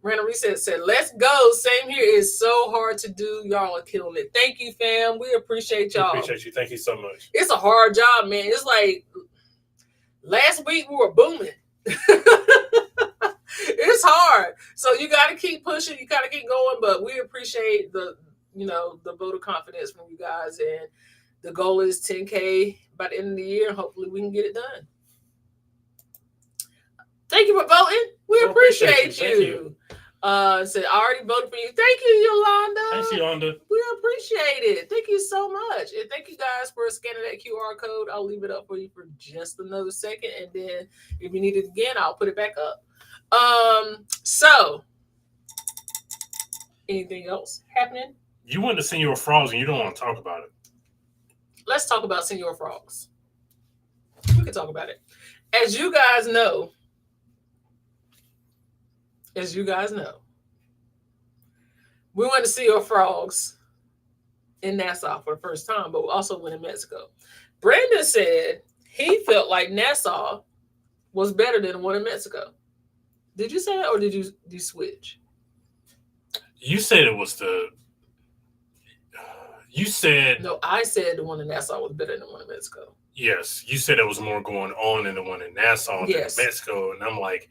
Random Reset said, let's go. Same here. It's so hard to do. Y'all are killing it. Thank you, fam. We appreciate y'all. Appreciate you. Thank you so much. It's a hard job, man. It's like last week we were booming. It's hard. So you got to keep pushing. You got to keep going. But we appreciate the vote of confidence from you guys. And the goal is 10K by the end of the year. Hopefully we can get it done. Thank you for voting. We appreciate you. Said, I already voted for you. Thank you, Yolanda. Thanks, Yolanda. We appreciate it. Thank you so much. And thank you guys for scanning that QR code. I'll leave it up for you for just another second. And then if you need it again, I'll put it back up. So anything else happening? You went to Senor Frogs and you don't want to talk about it. Let's talk about Senor Frogs. We can talk about it. As you guys know, we went to Senor Frogs in Nassau for the first time, but we also went in Mexico. Brandon said he felt like Nassau was better than the one in Mexico. Did you say that, or did you switch? You said it was the. You said no. I said the one in Nassau was better than the one in Mexico. Yes, you said there was more going on in the one in Nassau than Mexico, and I'm like,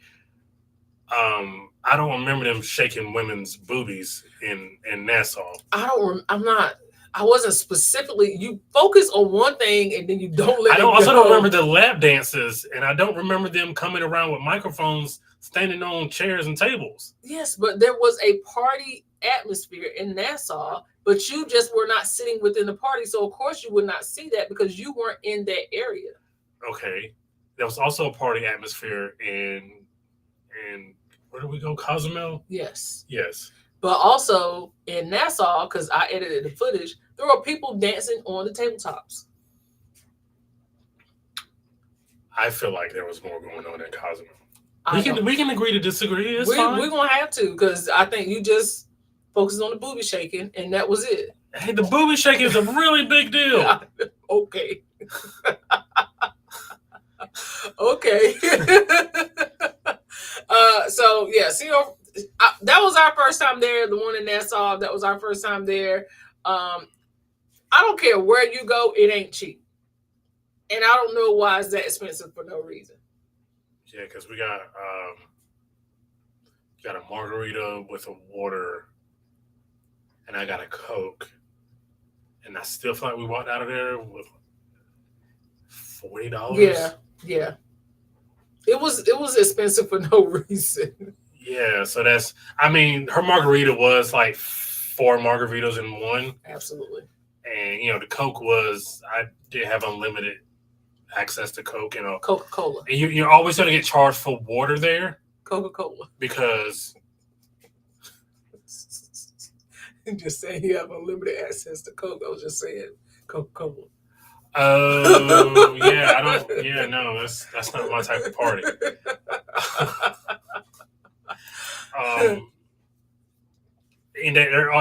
I don't remember them shaking women's boobies in Nassau. I wasn't specifically. You focus on one thing and then you don't let. Also don't remember the lap dances, and I don't remember them coming around with microphones, standing on chairs and tables. Yes, but there was a party atmosphere in Nassau, but you just were not sitting within the party, so of course you would not see that because you weren't in that area. Okay, there was also a party atmosphere in where did we go? Cozumel. Yes. But also in Nassau, because I edited the footage, there were people dancing on the tabletops. I feel like there was more going on in Cozumel. We can agree to disagree. It's fine. We're gonna have to, because I think you just focused on the booby shaking and that was it. Hey, the booby shaking is a really big deal. Okay. Okay. So yeah, that was our first time there. The one in Nassau, that was our first time there. I don't care where you go, it ain't cheap, and I don't know why it's that expensive for no reason. Yeah, because we got a margarita with a water, and I got a Coke, and I still feel like we walked out of there with $40. Yeah. It was expensive for no reason. Yeah, so her margarita was like 4 margaritas in one. Absolutely. And, the Coke I did have unlimited access to Coke and Coca-Cola. And you're always going to get charged for water there. Coca-Cola. Because. Just saying you have unlimited access to Coke. I was just saying Coca-Cola. Oh, yeah, no, that's not my type of party. And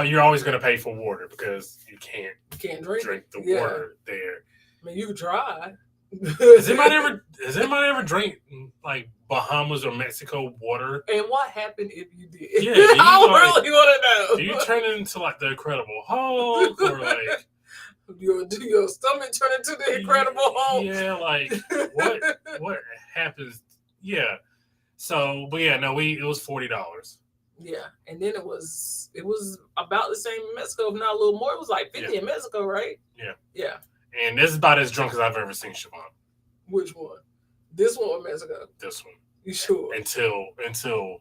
you're always going to pay for water because you can't drink the water there. I mean, you can try. Has anybody ever drank like Bahamas or Mexico water? And what happened if you did? Yeah, I really want to know. Do you turn it into like the Incredible Hulk or like? Do your stomach turn into the Incredible Hulk? Yeah, like what happens? Yeah. So, but yeah, no, it was $40. Yeah, and then it was about the same in Mexico, if not a little more. It was like 50 in Mexico, right? Yeah. And this is about as drunk as I've ever seen Siobhan. Which one? This one or Mexico? This one. You sure? Until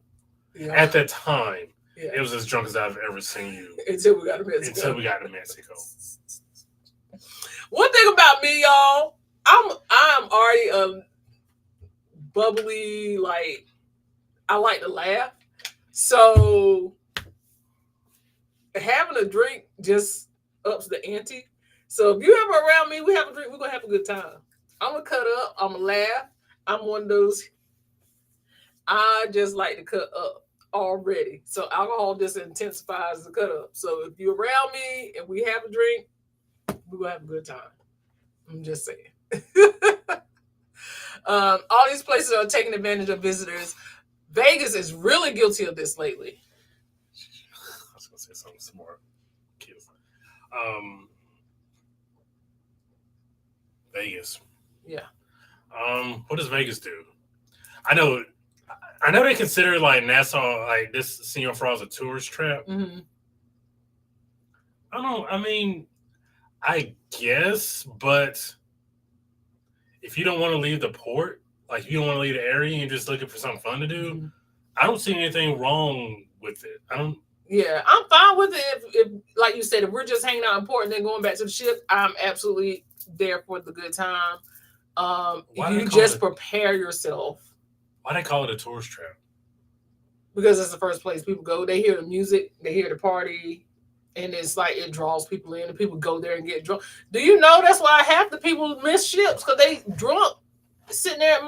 at that time, it was as drunk as I've ever seen you. Until we got to Mexico. One thing about me, y'all, I'm already bubbly, like I like to laugh. So having a drink just ups the ante. So if you ever around me, we have a drink, we're gonna have a good time. I'm gonna cut up, I'm gonna laugh. I'm one of those, I just like to cut up already. So alcohol just intensifies the cut up. So if you're around me and we have a drink, we're gonna have a good time. I'm just saying. All these places are taking advantage of visitors. Vegas is really guilty of this lately. I was gonna say something smart. Vegas. Yeah. What does Vegas do? I know they consider like Nassau, like this Senor Frogs a tourist trap. Mm-hmm. I guess, but if you don't want to leave the port, like if you don't want to leave the area and you're just looking for something fun to do, I don't see anything wrong with it. I don't. Yeah, I'm fine with it. If like you said, if we're just hanging out in port and then going back to the ship, I'm absolutely there for the good time. You just prepare yourself. Why they call it a tourist trap? Because it's the first place people go. They hear the music, they hear the party, and it's like it draws people in, and people go there and get drunk. Do you know that's why half the people miss ships because they drunk sitting there at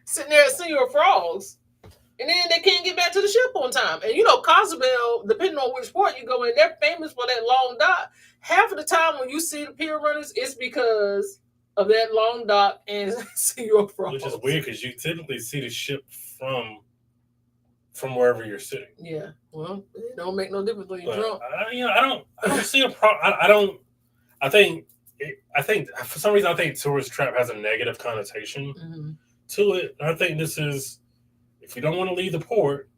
sitting there at Senor Frogs, and then they can't get back to the ship on time. And you know, Cozumel, depending on which port you go in, they're famous for that long dock. Half of the time when you see the pier runners, it's because of that long dock and Senor Frogs. Which is weird because you typically see the ship from wherever you're sitting. Yeah, well, it don't make no difference when you're drunk. I don't see a problem. I think for some reason I think tourist trap has a negative connotation to it. I think this is, if you don't want to leave the port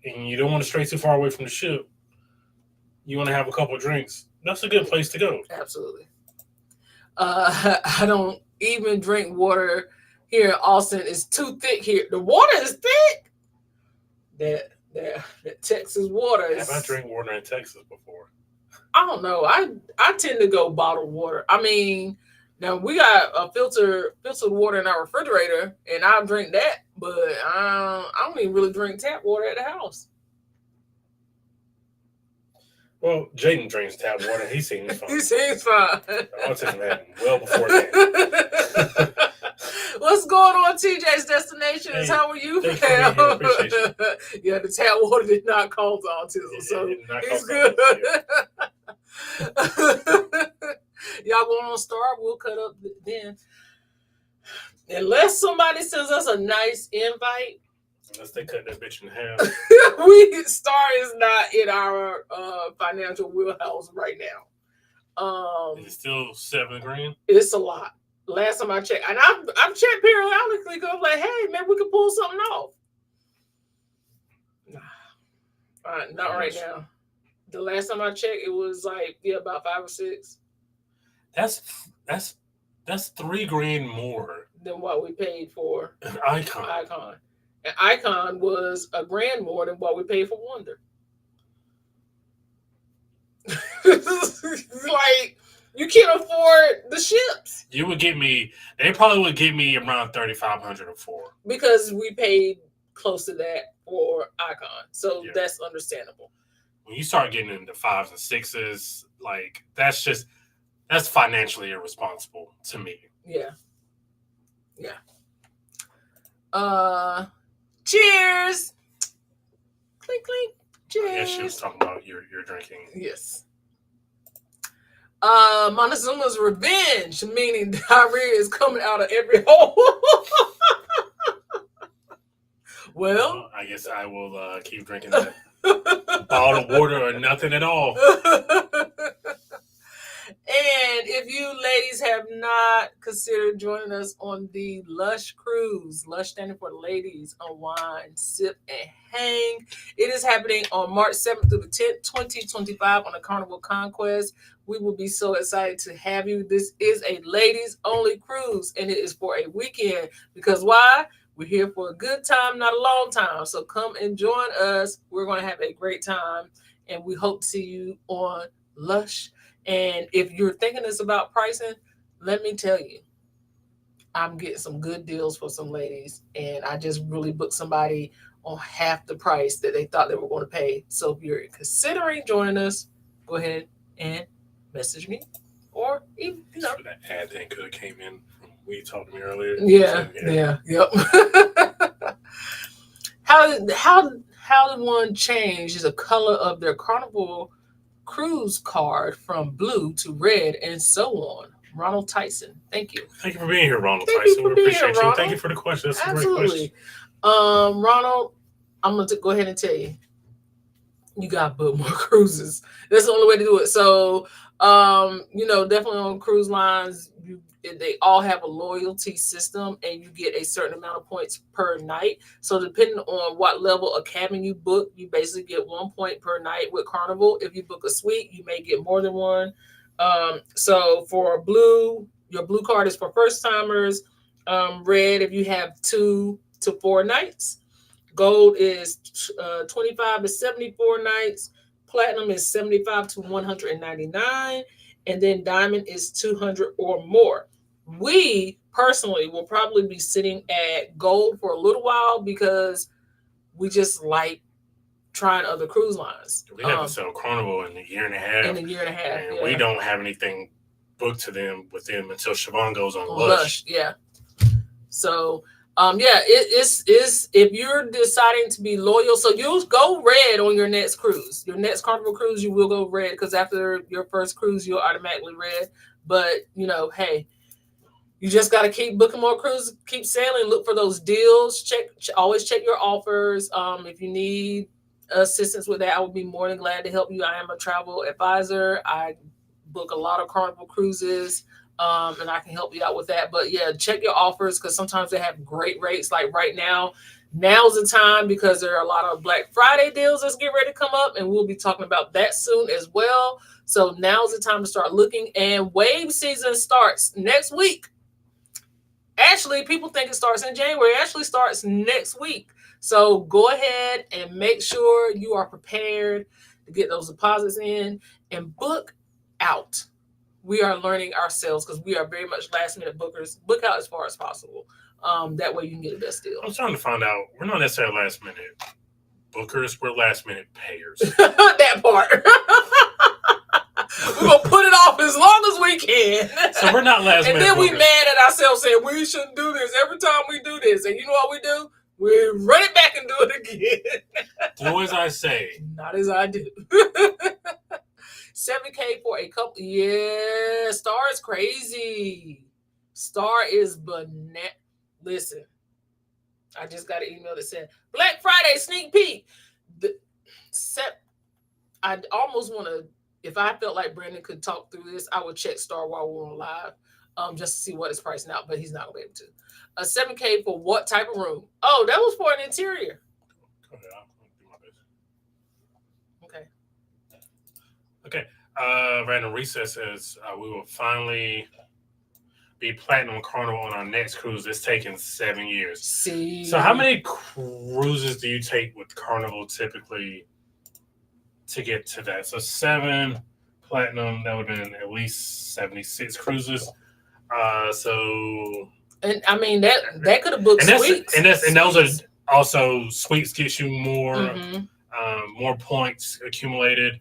and you don't want to stray too far away from the ship, you want to have a couple of drinks, that's a good place to go. Absolutely. I don't even drink water here in Austin. It's too thick here. The water is thick. That Texas water is. Have I drank water in Texas before? I don't know. I tend to go bottled water. I mean, now we got a filtered water in our refrigerator, and I'll drink that. But I don't even really drink tap water at the house. Well, Jaden drinks tap water. He seems fine. He seems fine. Autism happened well before that. What's going on, TJ's Destinations? Hey, How are you, fam? Appreciate you. Yeah, the tap water did not cause autism, so he's good. Y'all going on Star? We'll cut up then. Unless somebody sends us a nice invite. Unless they cut that bitch in half. Star is not in our financial wheelhouse right now. Is it still $7,000? It's a lot. Last time I checked, and I've checked periodically because I'm like, hey, maybe we could pull something off. Not right now. The last time I checked, it was like about 5 or 6. That's $3,000 more than what we paid for an Icon. And Icon was $1,000 more than what we paid for Wonder. Like, you can't afford the ships. They probably would give me around $3,500 or $4,000. Because we paid close to that for Icon. So that's understandable. When you start getting into 5s and 6s, like that's financially irresponsible to me. Yeah. Cheers. Clink, clink. Cheers. I guess she was talking about your drinking. Yes. Montezuma's revenge, meaning diarrhea is coming out of every hole. Well, I guess I will keep drinking that bottled water or nothing at all. And if you ladies have not considered joining us on the Lush Cruise, Lush standing for Ladies Unwind, Sip, and Hang, it is happening on March 7th through the 10th, 2025 on the Carnival Conquest. We will be so excited to have you. This is a ladies-only cruise, and it is for a weekend. Because why? We're here for a good time, not a long time. So come and join us. We're going to have a great time, and we hope to see you on Lush. And if you're thinking this about pricing, let me tell you, I'm getting some good deals for some ladies. And I just really booked somebody on half the price that they thought they were going to pay. So if you're considering joining us, go ahead and message me. Or even, That ad thing could have came in from when you talked to me earlier. Yep. How did one change the color of their Carnival Cruise card from blue to red and so on? Ronald Tyson. Thank you. Thank you for being here, Ronald Tyson. We appreciate you. Thank you for the question. That's a great question. Ronald, I'm going to go ahead and tell you, you got to book more cruises. That's the only way to do it. So, definitely on cruise lines, they all have a loyalty system, and you get a certain amount of points per night. So depending on what level of cabin you book, you basically get 1 point per night with Carnival. If you book a suite, you may get more than one. So for blue, your blue card is for first timers. Red, if you have 2 to 4 nights. Gold is 25 to 74 nights. Platinum is 75 to 199. And then diamond is 200 or more. We personally will probably be sitting at gold for a little while because we just like trying other cruise lines. We haven't sold Carnival in a year and a half. And we don't have anything booked to them with them until Siobhan goes on Lush. Yeah. So it's if you're deciding to be loyal, so you'll go red on your next cruise. Your next Carnival cruise, you will go red because after your first cruise, you'll automatically red. But hey, you just got to keep booking more cruises, keep sailing, look for those deals. Always check your offers. If you need assistance with that, I would be more than glad to help you. I am a travel advisor. I book a lot of Carnival cruises. And I can help you out with that. But yeah, check your offers because sometimes they have great rates. Like right now, now's the time because there are a lot of Black Friday deals that's getting ready to come up, and we'll be talking about that soon as well. So now's the time to start looking. And wave season starts next week. Actually, people think it starts in January. It actually starts next week. So go ahead and make sure you are prepared to get those deposits in and book out. We are learning ourselves because we are very much last minute bookers. Book out as far as possible. That way you can get the best deal. I'm trying to find out. We're not necessarily last minute bookers. We're last minute payers. That part. We're going to put it off as long as we can. So we're not last minute. And then bookers. we mad at ourselves saying we shouldn't do this every time we do this. And you know what we do? We run it back and do it again. Do as I say. Not as I do. 7K for a couple. Yeah, Star is crazy. Star is banana. Listen, I just got an email that said Black Friday sneak peek. I almost want to, if I felt like Brandon could talk through this, I would check Star while we're on live, just to see what it's pricing out, but he's not going to be able to. A 7K for what type of room? Oh, that was for an interior. Okay. Random Recess says we will finally be Platinum Carnival on our next cruise. It's taken 7 years. See. So how many cruises do you take with Carnival typically to get to that? So 7 Platinum, that would have been at least 76 cruises. And I mean that could have booked suites. And those are also suites gets you more more points accumulated.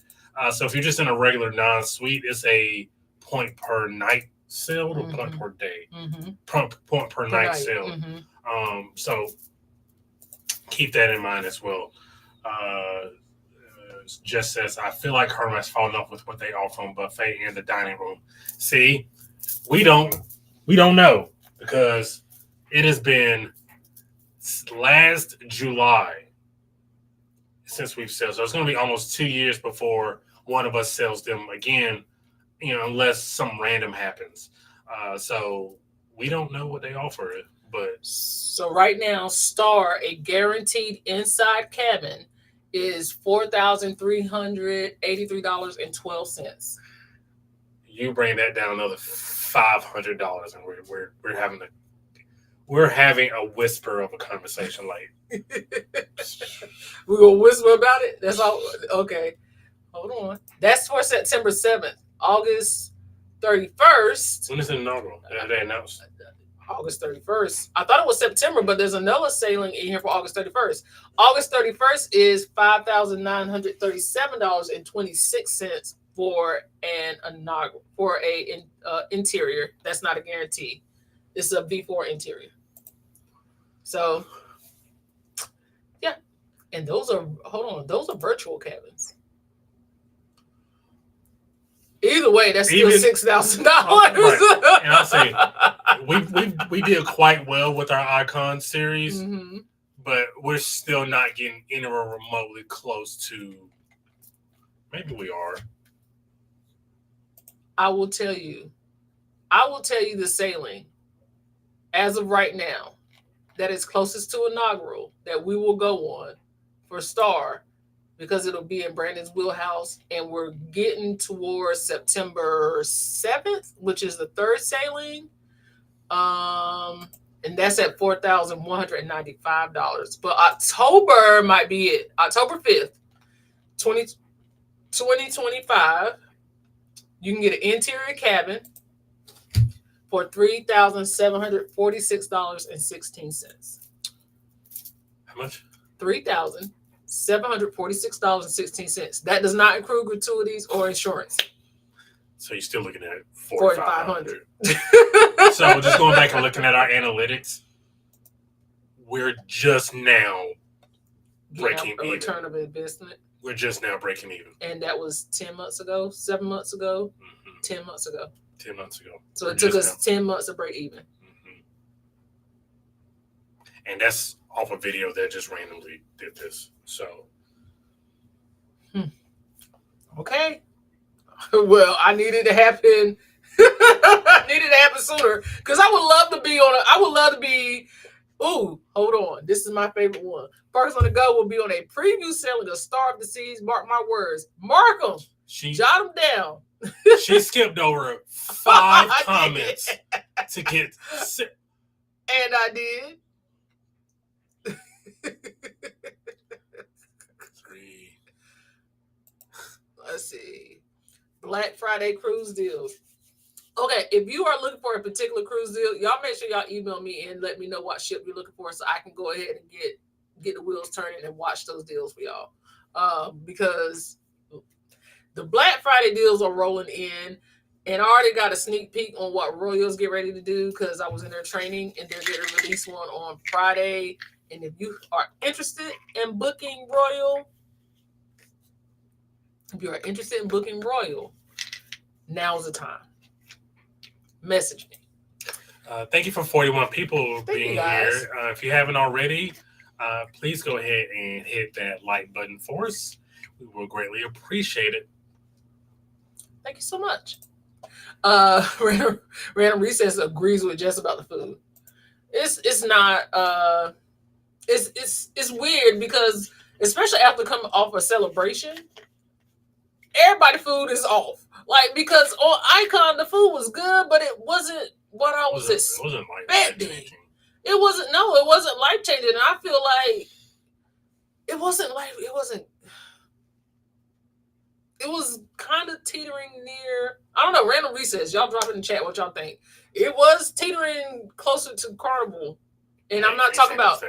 So if you're just in a regular non-suite, it's a point per night sailed or point per day. Point per night sailed. So keep that in mind as well. Just says, I feel like Carnival has fallen off with what they offer on buffet and the dining room. See, we don't know because it has been last July since we've sailed. So it's going to be almost 2 years before one of us sells them again, unless some random happens. So we don't know what they offer, but so right now, Star, a guaranteed inside cabin, is $4,383.12. You bring that down another $500, and we're having a whisper of a conversation like we're gonna whisper about it. That's all. Okay, hold on. That's for September 7th, August 31st. When is it inaugural? They announced August 31st. I thought it was September, but there's another sailing in here for August 31st. August 31st is $5,937.26 for an inaugural, for a interior. That's not a guarantee. It's a V4 interior. So, yeah. And those are virtual cabins. Either way, that's still $6,000. Right. And I'll say we did quite well with our Icon series, but we're still not getting anywhere remotely close to. Maybe we are. I will tell you the sailing as of right now that is closest to inaugural that we will go on for Star, because it'll be in Brandon's wheelhouse, and we're getting towards September 7th, which is the third sailing. and that's at $4,195. But October might be it. October 5th, 2025. You can get an interior cabin for $3,746.16. How much? $3,746.16. That does not include gratuities or insurance. So you're still looking at $4,500. So just going back and looking at our analytics, we're just now breaking a even. Return of investment. We're just now breaking even. And that was 10 months ago, 7 months ago, 10 months ago. 10 months ago. So it took us 10 months to break even. And that's off a video that just randomly did this. So. Okay. Well, I needed to happen. I needed to happen sooner because I would love to be Ooh, hold on. This is my favorite one. First on the go will be on a preview selling a Star of the Seas. Mark my words. Mark them. Jot them down. She skipped over 5 comments to get. And I did. 3. Let's see. Black Friday cruise deals. Okay, if you are looking for a particular cruise deal, y'all make sure y'all email me and let me know what ship you're looking for so I can go ahead and get the wheels turning and watch those deals for y'all. Because the Black Friday deals are rolling in, and I already got a sneak peek on what Royals get ready to do because I was in their training, and they're going to release one on Friday. And if you are interested in booking Royal, now's the time. Message me. Thank you for 41 people being here. If you haven't already, please go ahead and hit that like button for us. We will greatly appreciate it. Thank you so much. Random Recess agrees with Jess about the food. It's not it's weird because especially after coming off a celebration, everybody's food is off. Like, because on Icon the food was good, but it wasn't what I was expecting. It wasn't life changing. And I feel like it was kind of teetering near, I don't know, Random Recess. Y'all drop it in the chat what y'all think. It was teetering closer to Carnival. And I'm not talking about,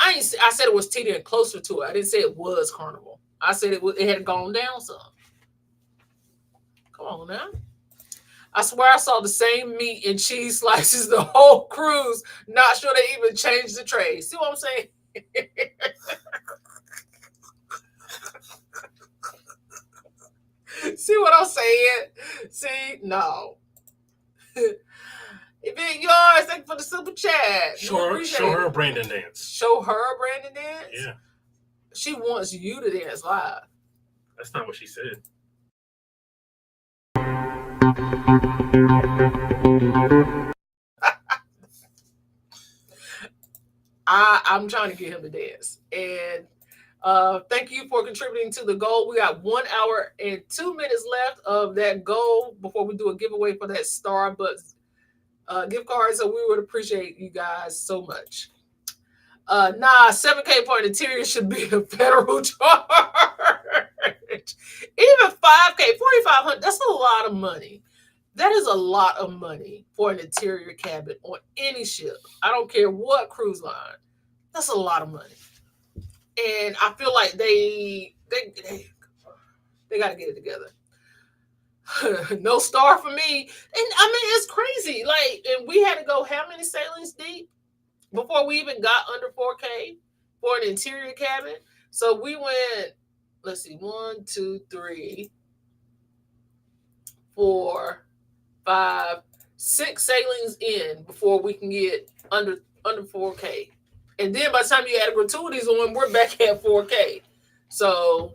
I said it was teetering closer to it. I didn't say it was Carnival. I said it had gone down some. Come on now. I swear I saw the same meat and cheese slices the whole cruise. Not sure they even changed the tray. See what I'm saying? See what I'm saying? See? No. If it yours, thank you for the super chat. Show her a Brandon dance. Show her a Brandon dance? Yeah. She wants you to dance live. That's not what she said. I'm trying to get him to dance. And thank you for contributing to the goal. We got 1 hour and 2 minutes left of that goal before we do a giveaway for that Starbucks gift card. So we would appreciate you guys so much. 7K for an interior should be a federal charge. Even 5K, 4,500, that's a lot of money. That is a lot of money for an interior cabin on any ship. I don't care what cruise line. That's a lot of money. And I feel like they got to get it together. No Star for me. And I mean, it's crazy. Like, and we had to go how many sailings deep before we even got under 4K for an interior cabin? So we went, let's see, 1, 2, 3, 4, 5, 6 sailings in before we can get under 4K. And then by the time you add gratuities on, we're back at 4K. So,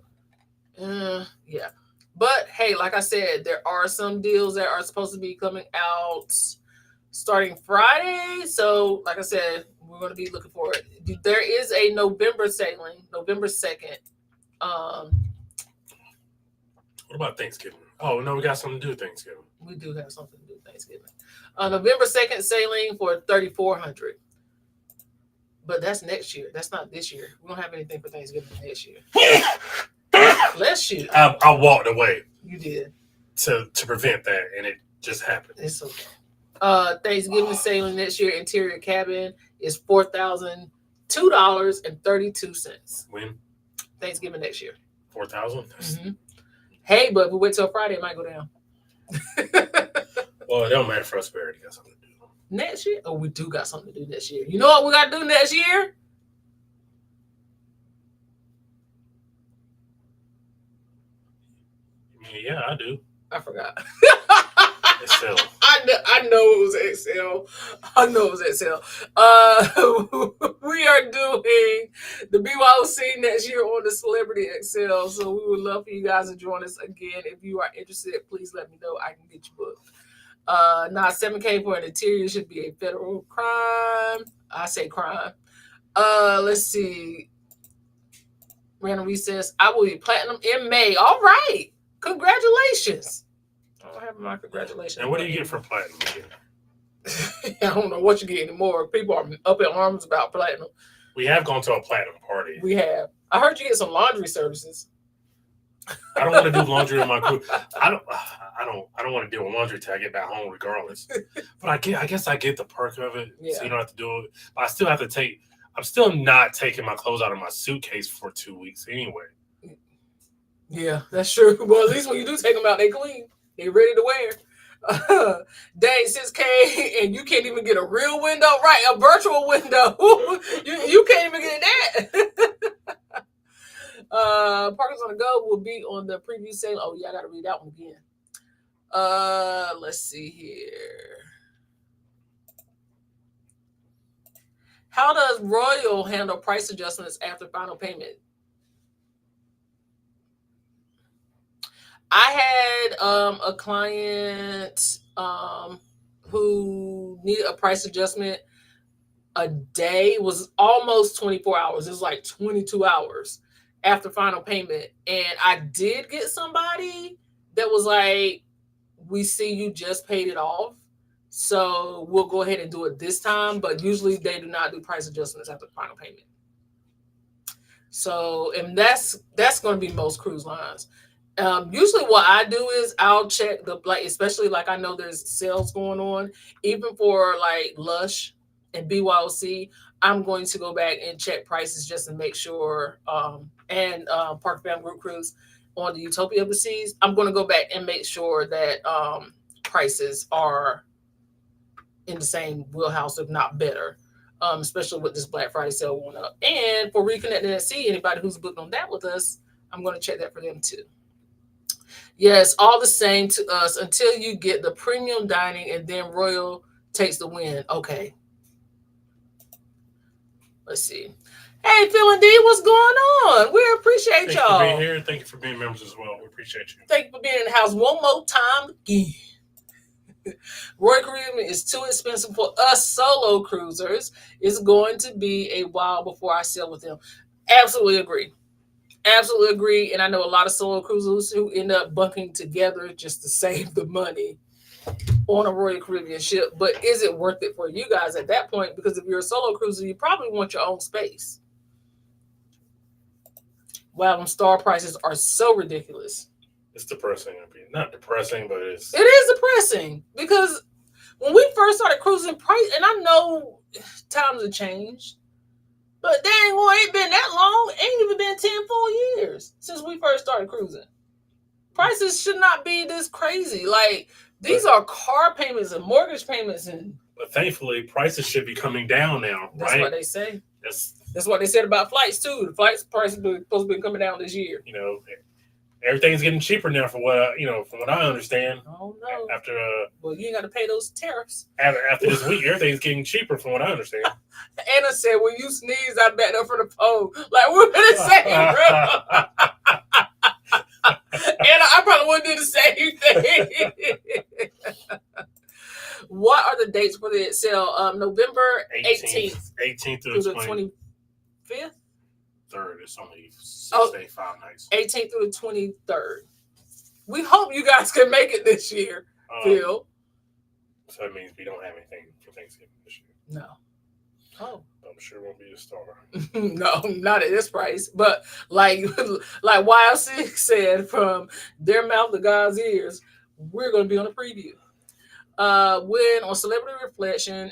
yeah. But hey, like I said, there are some deals that are supposed to be coming out starting Friday. So, like I said, we're going to be looking for it. There is a November sailing, November 2nd. What about Thanksgiving? Oh, no, we got something to do with Thanksgiving. We do have something to do with Thanksgiving. November 2nd sailing for $3,400. But that's next year. That's not this year. We don't have anything for Thanksgiving next year. Bless you. I walked away You did. to prevent that, and it just happened. It's okay. Thanksgiving sailing next year interior cabin is $4,002.32. When? Thanksgiving next year. 4,000. Mm-hmm. Hey, but if we wait till Friday, it might go down. Well, it don't matter for us. We already got something to do. Next year? Oh, we do got something to do next year. You know what we got to do next year? Yeah, I do. I forgot. Excel. I know it was Excel. I know it was Excel. We are doing the BYOC next year on the Celebrity Excel. So we would love for you guys to join us again. If you are interested, please let me know. I can get you booked. Now, $7K for an interior should be a federal crime. I say crime. Let's see. Random recess. I will be platinum in May. All right. Congratulations. I don't have my congratulations. And what do you get for platinum again? I don't know what you get anymore. People are up in arms about platinum. We have gone to a platinum party. We have. I heard you get some laundry services. I don't want to do laundry with my crew. I don't want to deal with laundry till I get back home, regardless. But I guess I get the perk of it, so you don't have to do it. But I still have to take. I'm still not taking my clothes out of my suitcase for 2 weeks anyway. Yeah, that's true. Well, at least when you do take them out, they clean. They ready to wear. Dang, 6K, and you can't even get a real window, right? A virtual window. you can't even get that. Parkers on the Go will be on the preview sale. Oh yeah, I gotta read that one again. Let's see here. How does Royal handle price adjustments after final payment? I had a client who needed a price adjustment a day. It was almost 24 hours. It was like 22 hours after final payment. And I did get somebody that was like, we see you just paid it off, so we'll go ahead and do it this time. But usually they do not do price adjustments after final payment. So, and that's going to be most cruise lines. Usually what I do is I'll check especially like I know there's sales going on, even for like Lush and BYOC, I'm going to go back and check prices just to make sure, and Park Fam Group Cruise on the Utopia of the Seas, I'm going to go back and make sure that prices are in the same wheelhouse, if not better, especially with this Black Friday sale going up. And for Reconnecting at Sea, anybody who's booked on that with us, I'm going to check that for them too. Yes, all the same to us until you get the premium dining and then Royal takes the win. Okay. Let's see. Hey, Phil and D, what's going on? We appreciate y'all. Thank you for being here. Thank you for being members as well. We appreciate you. Thank you for being in the house one more time again. Royal Caribbean is too expensive for us solo cruisers. It's going to be a while before I sail with them. Absolutely agree. Absolutely agree. And I know a lot of solo cruisers who end up bunking together just to save the money on a Royal Caribbean ship. But is it worth it for you guys at that point? Because if you're a solo cruiser, you probably want your own space. Wow, them star prices are so ridiculous. It's depressing. I mean, not depressing, but it is depressing because when we first started cruising, price, and I know times have changed, but dang, well, it ain't been that long. It ain't even been 10 full years since we first started cruising. Prices should not be this crazy. Like, these are car payments and mortgage payments. But thankfully, prices should be coming down now, right? That's what they say. That's what they said about flights, too. The flights prices are supposed to be coming down this year. You know, everything's getting cheaper now from what I understand. Oh, no. After well, you ain't got to pay those tariffs. After this week, everything's getting cheaper from what I understand. Anna said, when you sneeze, I bet up for the phone. Like, we're going to say, bro. And I probably wouldn't do the same thing. What are the dates for the sale? November 18th. 18th through the 25th? 3rd. It's only 6 days, 5 nights. 18th through the 23rd. We hope you guys can make it this year, Phil. So that means we don't have anything for Thanksgiving this year. No. Oh. But I'm sure it won't be a star. No, not at this price. But like YL6 said, from their mouth to God's ears, we're going to be on a preview. When on Celebrity Reflection,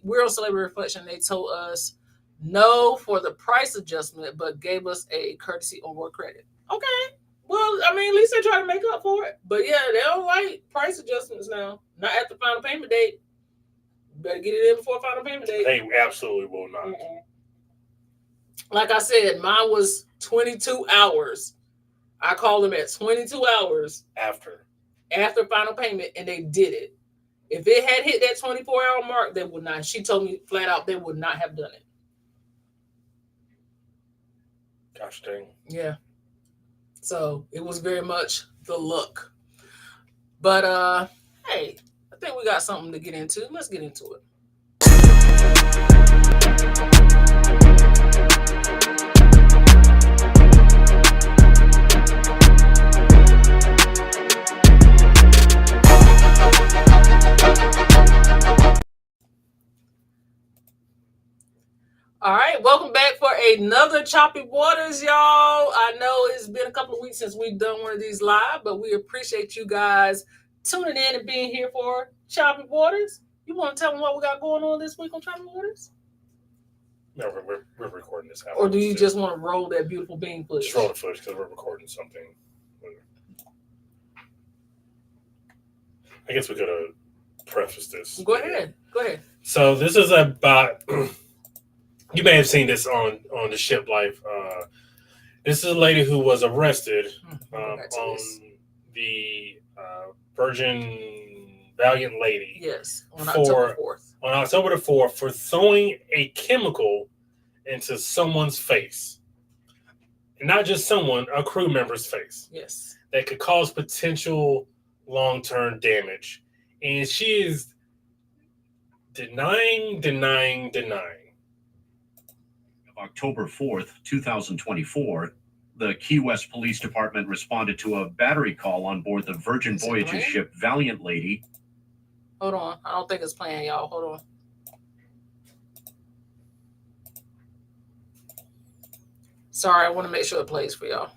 we're on Celebrity Reflection, they told us no for the price adjustment, but gave us a courtesy onboard credit. Okay. Well, I mean, at least they try to make up for it. But yeah, they don't like price adjustments now. Not at the final payment date. Better get it in before final payment date. They absolutely will not. Mm-mm. Like I said, mine was 22 hours. I called them at 22 hours After final payment, and they did it. If it had hit that 24-hour mark, they would not. She told me flat out they would not have done it. Gosh dang. Yeah. So it was very much the look. But hey, I think we got something to get into. Let's get into it. All right, welcome back for another Choppy Waters, y'all. I know it's been a couple of weeks since we've done one of these live, but we appreciate you guys tuning in and being here for Choppy Waters. You want to tell them what we got going on this week on Choppy Waters? No, we're recording this. Or do you just want to roll that beautiful bean footage? Just roll the footage because we're recording something. I guess we could have prefaced this. Go ahead. So this is about... You may have seen this on the Ship Life. This is a lady who was arrested on the Virgin Valiant Lady. Yes, on October 4th. On October the 4th for throwing a chemical into someone's face. And not just someone, a crew member's face. Yes. That could cause potential long-term damage. And she is denying. October 4th, 2024, the Key West Police Department responded to a battery call on board the Virgin Voyages ship Valiant Lady. Hold on. I don't think it's playing, y'all. Hold on. Sorry, I want to make sure it plays for y'all.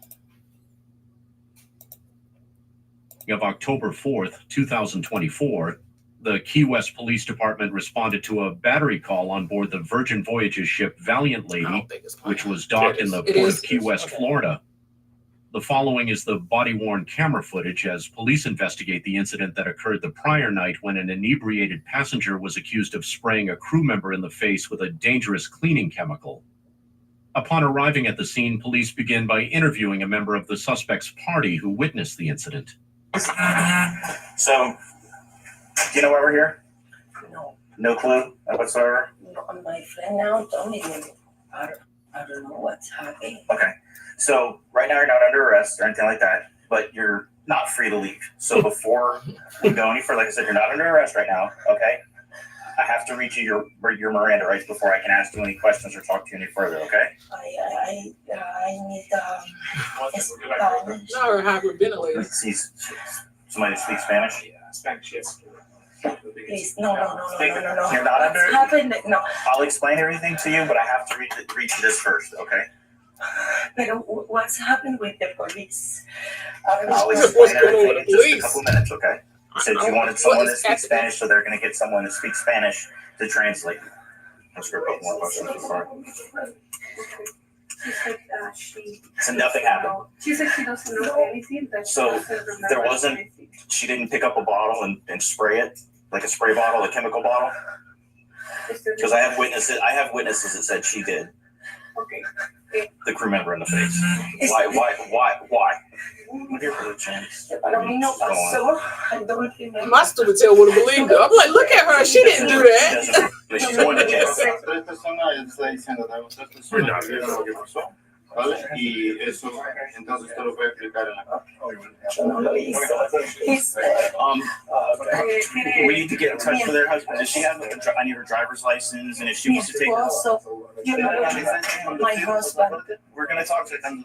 Of October 4th, 2024, the Key West Police Department responded to a battery call on board the Virgin Voyages ship Valiant Lady, which was docked in the port of Key West, Florida. The following is the body-worn camera footage as police investigate the incident that occurred the prior night when an inebriated passenger was accused of spraying a crew member in the face with a dangerous cleaning chemical. Upon arriving at the scene, police begin by interviewing a member of the suspect's party who witnessed the incident. So, do you know why we're here? No, No clue whatsoever? no, my friend now told me, I don't know what's happening. Okay. So, right now you're not under arrest or anything like that, but you're not free to leave. So, before we go any further, like I said, you're not under arrest right now, okay? I have to read you your Miranda rights before I can ask you any questions or talk to you any further, okay? I need Spanish. Not her hyperventilating. See somebody that speaks Spanish? Yeah, Spanish, yes. Please, no. You're not under? What's happened? No. I'll explain everything to you, but I have to read you this first, okay? But what's happened with the police? I'll explain everything in just a couple minutes, okay? You said you wanted someone that speaks Spanish, so they're going to get someone that speaks Spanish to translate. Let's go a couple more questions before. She said she. So nothing happened. She said she doesn't know anything. That So there wasn't. She didn't pick up a bottle and spray it like a spray bottle, a chemical bottle. Because I have witnesses. That said she did. Okay. The crew member in the face. Why? We're here for the chance. Para mí no pasó. I don't remember. My stupid tail would have believed her. I'm like, look at her. She didn't do that. But she's going to jail. Tres personas, él está diciendo, tenemos tres personas que vieron lo que pasó, ¿vale? Y eso, entonces te lo voy a explicar en la cara. Yo no lo hice. We need to get in touch with her husband. Does she have? I need her driver's license, and if she wants to take. Also, you know, my husband. We're gonna talk to them.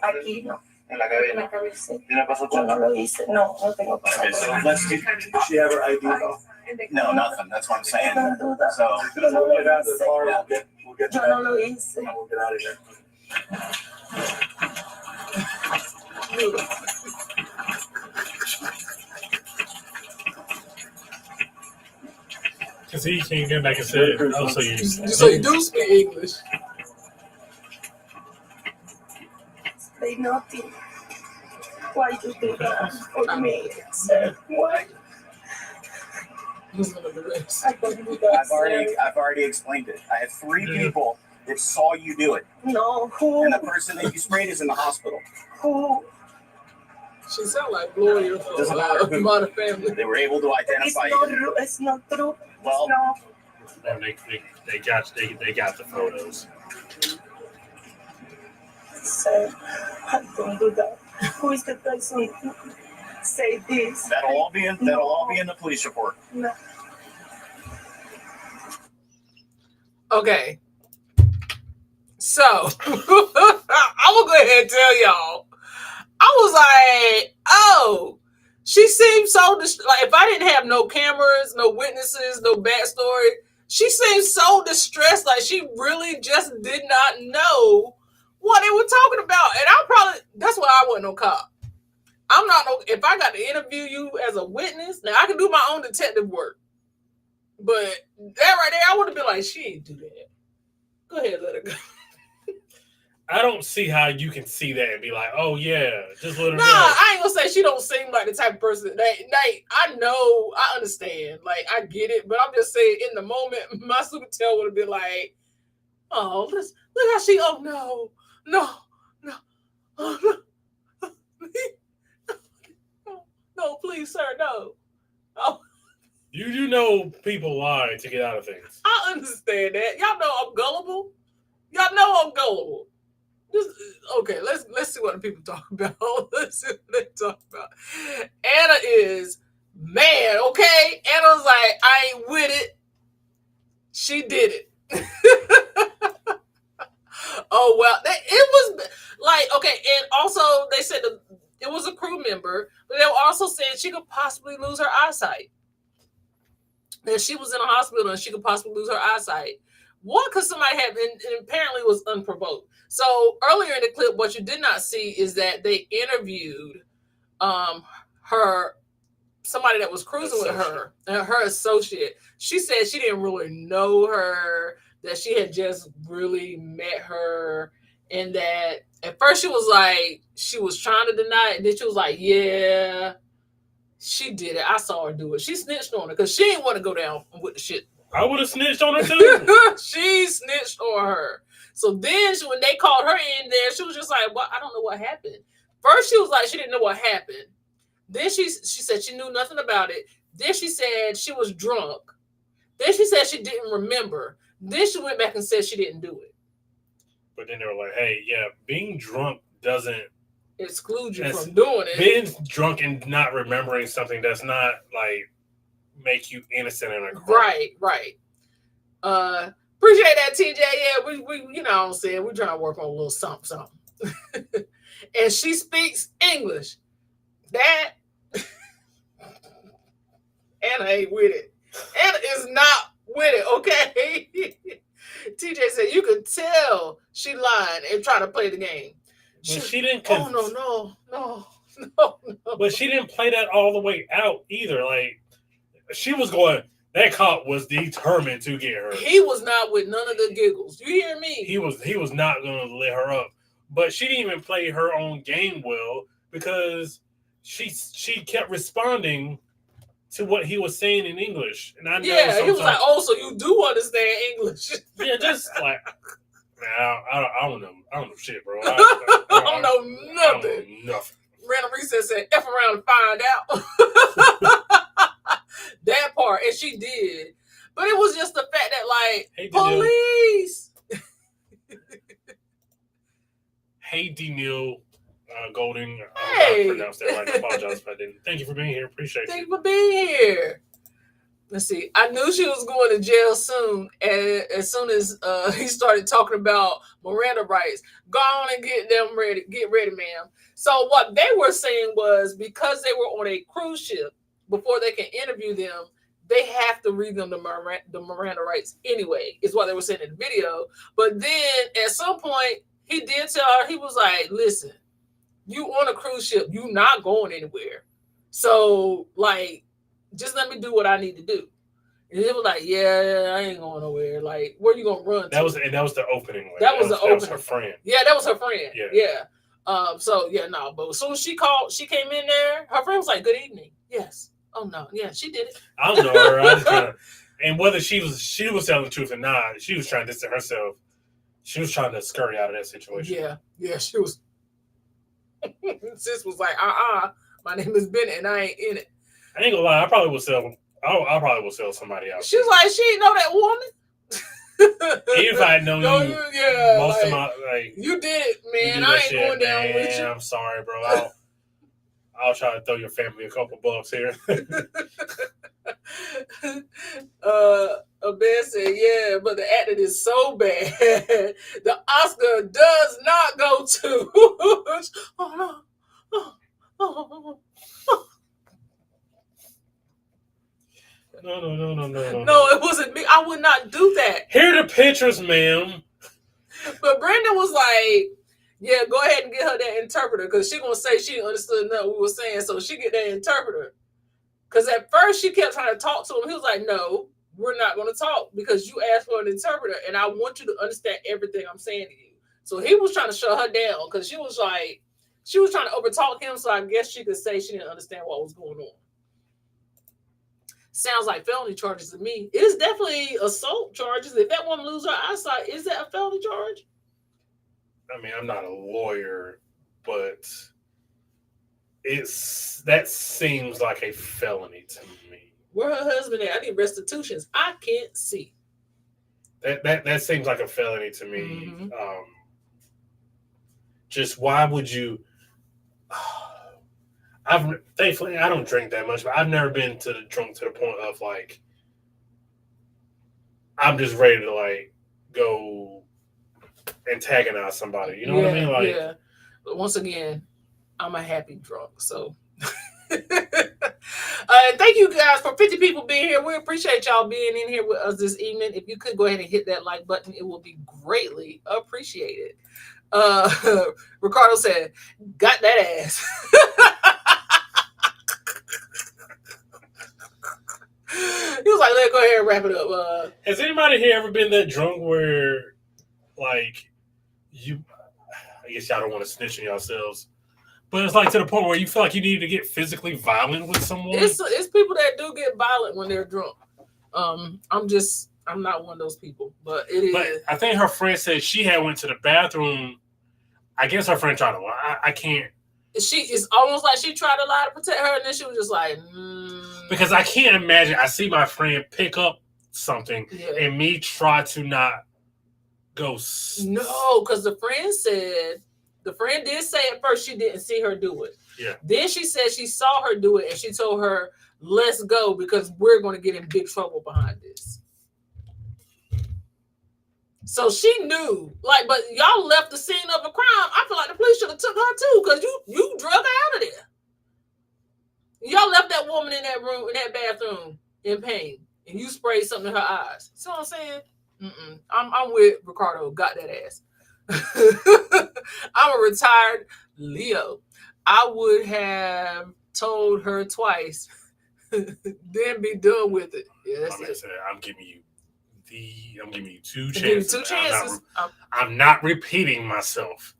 Aquí no. En la cabeza. En la cabeza. ¿Tiene Yo pasaporte? no lo hice. No tengo Okay, so pasaporte. let's do. Does she have her ID? No, nothing. That's what I'm saying. So, Yo no We'll get out of the lo car. hice. We'll get Yo back. no lo hice. And we'll get out of here. Because he came in back and said, "Oh, so you do speak English." Say nothing. Why you do that for me, sir? Why? He's one of the rest. I don't do that, sir. I've already explained it. I have 3 people that saw you do it, No, who? and the person that you sprayed is in the hospital. Who? She sound like Gloria from Doesn't matter who. Modern Family. They were able to It's identify not, you. it's not true. Well, No. And they got the photos. Sir, I don't do that. Who is the person who say this? that'll all be in the police report. No. Okay. So I'm gonna go ahead and tell y'all. I was like, oh, she seemed so like if I didn't have no cameras, no witnesses, no backstory, she seemed so distressed, like she really just did not know what they were talking about. And that's why I wasn't no cop. I'm not no, if I got to interview you as a witness, now I can do my own detective work. But that right there, I would have been like, she ain't do that. Go ahead, let her go. I don't see how you can see that and be like, oh yeah, just let her Nah, know. I ain't gonna say she don't seem like the type of person that I know, I understand, like I get it, but I'm just saying in the moment, my super tail would have been like, oh, look how she, oh no, no, please, sir, no. Oh, You do know people lie to get out of things. I understand that. Y'all know I'm gullible. Y'all know I'm gullible. Okay, let's see what the people talk about. Let's see what they talk about. Anna is mad, okay? Anna's like, I ain't with it. She did it. Oh, well, it was like, okay, and also they said it was a crew member, but they were also saying she could possibly lose her eyesight. That she was in a hospital and she could possibly lose her eyesight. One, because somebody had been, and apparently was unprovoked. So earlier in the clip, what you did not see is that they interviewed somebody that was cruising with her, her associate. She said she didn't really know her, that she had just really met her, and that at first she was like, she was trying to deny it, and then she was like, yeah, she did it. I saw her do it. She snitched on her because she didn't want to go down with the shit. I would have snitched on her too. She snitched on her. So then when they called her in there, she was just like, well, I don't know what happened. First, she was like, she didn't know what happened. Then she said she knew nothing about it. Then she said she was drunk. Then she said she didn't remember. Then she went back and said she didn't do it. But then they were like, hey, yeah, being drunk doesn't exclude you from doing it. Being drunk and not remembering something does not like make you innocent in a crime. Right. Appreciate that, TJ. Yeah, we you know what I'm saying, we're trying to work on a little something. And she speaks English. That Anna ain't with it. Anna is not with it, okay? TJ said you could tell she lied and trying to play the game. She didn't. No. But she didn't play that all the way out either. Like she was going. That cop was determined to get her. He was not with none of the giggles. You hear me? He was not going to let her up. But she didn't even play her own game well because she kept responding to what he was saying in English. And I know he was like, "Oh, so you do understand English?" Yeah, just like, man, I don't know. I don't know shit, bro. I don't know nothing. I don't know nothing. Random Recess said, F around and find out. That part. And she did. But it was just the fact that, like, hey, police. Hey, D-Neil Golding. Hey. I pronounced that right. I apologize if I didn't. Thank you for being here. Appreciate Thank you for being here. Let's see. I knew she was going to jail soon. And as soon as he started talking about Miranda rights, go on and get them ready. Get ready, ma'am. So what they were saying was because they were on a cruise ship, before they can interview them, they have to read them the Miranda rights anyway, is what they were saying in the video. But then at some point, he did tell her, he was like, listen, you on a cruise ship, you not going anywhere. So, like, just let me do what I need to do. And it was like, yeah, I ain't going nowhere. Like, where you gonna run that to? That was the opening. That was her friend. Yeah, that was her friend. Yeah. So yeah, no. But as soon as she came in there. Her friend was like, "Good evening." Yes. Oh no. Yeah, she did it. I don't know her. I just kind of, and whether she was telling the truth or not, she was trying to distance herself. She was trying to scurry out of that situation. Yeah, she was. Sis was like, my name is Bennett, and I ain't in it. I ain't gonna lie. I probably will sell somebody else. She's like, she ain't know that woman. Even if I know you, most of my you did it, man. I ain't going down with you. I'm sorry, bro. I'll try to throw your family a couple bucks here. Ben said, yeah, but the acting is so bad. The Oscar does not go to. Oh no. No, it wasn't me. I would not do that. Here are the pictures, ma'am. But Brenda was like, yeah, go ahead and get her that interpreter, because she gonna say she understood nothing we were saying, so she get that interpreter. Because at first she kept trying to talk to him. He was like, no, we're not gonna talk because you asked for an interpreter and I want you to understand everything I'm saying to you. So he was trying to shut her down because she was trying to overtalk him, so I guess she could say she didn't understand what was going on. Sounds like felony charges to me. It is definitely assault charges. If that woman loses her eyesight, is that a felony charge? I mean, I'm not a lawyer, but that seems like a felony to me. Where her husband at? I need restitutions. I can't see. That seems like a felony to me. Mm-hmm. Just why would you? Thankfully I don't drink that much, but I've never been drunk to the point of like I'm just ready to like go antagonize somebody. You know what I mean? Like, yeah. But once again, I'm a happy drunk. So thank you guys for 50 people being here. We appreciate y'all being in here with us this evening. If you could go ahead and hit that like button, it will be greatly appreciated. Ricardo said, got that ass. He was like, let's go ahead and wrap it up. Has anybody here ever been that drunk where, like, I guess y'all don't want to snitch on yourselves, but it's like to the point where you feel like you need to get physically violent with someone? It's people that do get violent when they're drunk. I'm not one of those people, but it is. But I think her friend said she had went to the bathroom. I guess her friend tried to lie. I can't. It's almost like she tried to lie to protect her, and then she was just like, Because I can't imagine. I see my friend pick up something and me try to not go. No, because the friend did say at first she didn't see her do it. Yeah. Then she said she saw her do it, and she told her, let's go because we're going to get in big trouble behind this. So she knew, like, but y'all left the scene of a crime. I feel like the police should have took her too, because you drug her out of there. Y'all left that woman in that room, in that bathroom, in pain, and you sprayed something in her eyes. See what I'm saying? I'm with Ricardo. Got that ass. I'm a retired Leo. I would have told her twice, then be done with it. Yeah, that's it. I'm giving you 2 chances. I'm not repeating myself.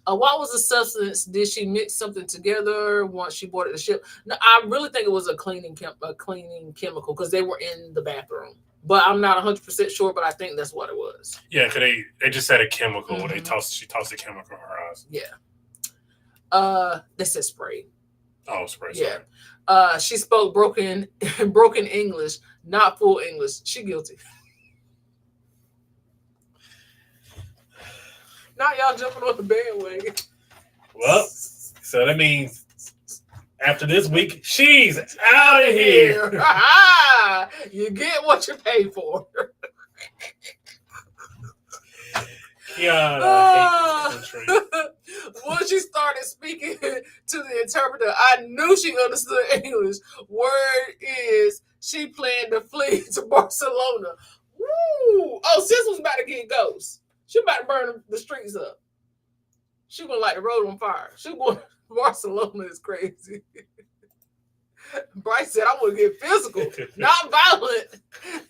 What was the substance? Did she mix something together once she boarded the ship? No, I really think it was a cleaning chemical because they were in the bathroom. But I'm not 100% sure, but I think that's what it was. Yeah, because they just said a chemical. Mm-hmm. She tossed a chemical in her eyes. Yeah. They said spray. Oh, spray. Yeah. She spoke broken English, not full English. She guilty. Now y'all jumping on the bandwagon. Well, so that means after this week, she's out of here. You get what you pay for. Once she started speaking to the interpreter, I knew she understood English. Word is, she planned to flee to Barcelona. Woo! Oh, sis was about to get ghost. She about to burn the streets up. She gonna light the road on fire. She going to Barcelona is crazy. Bryce said, I want to get physical, not violent.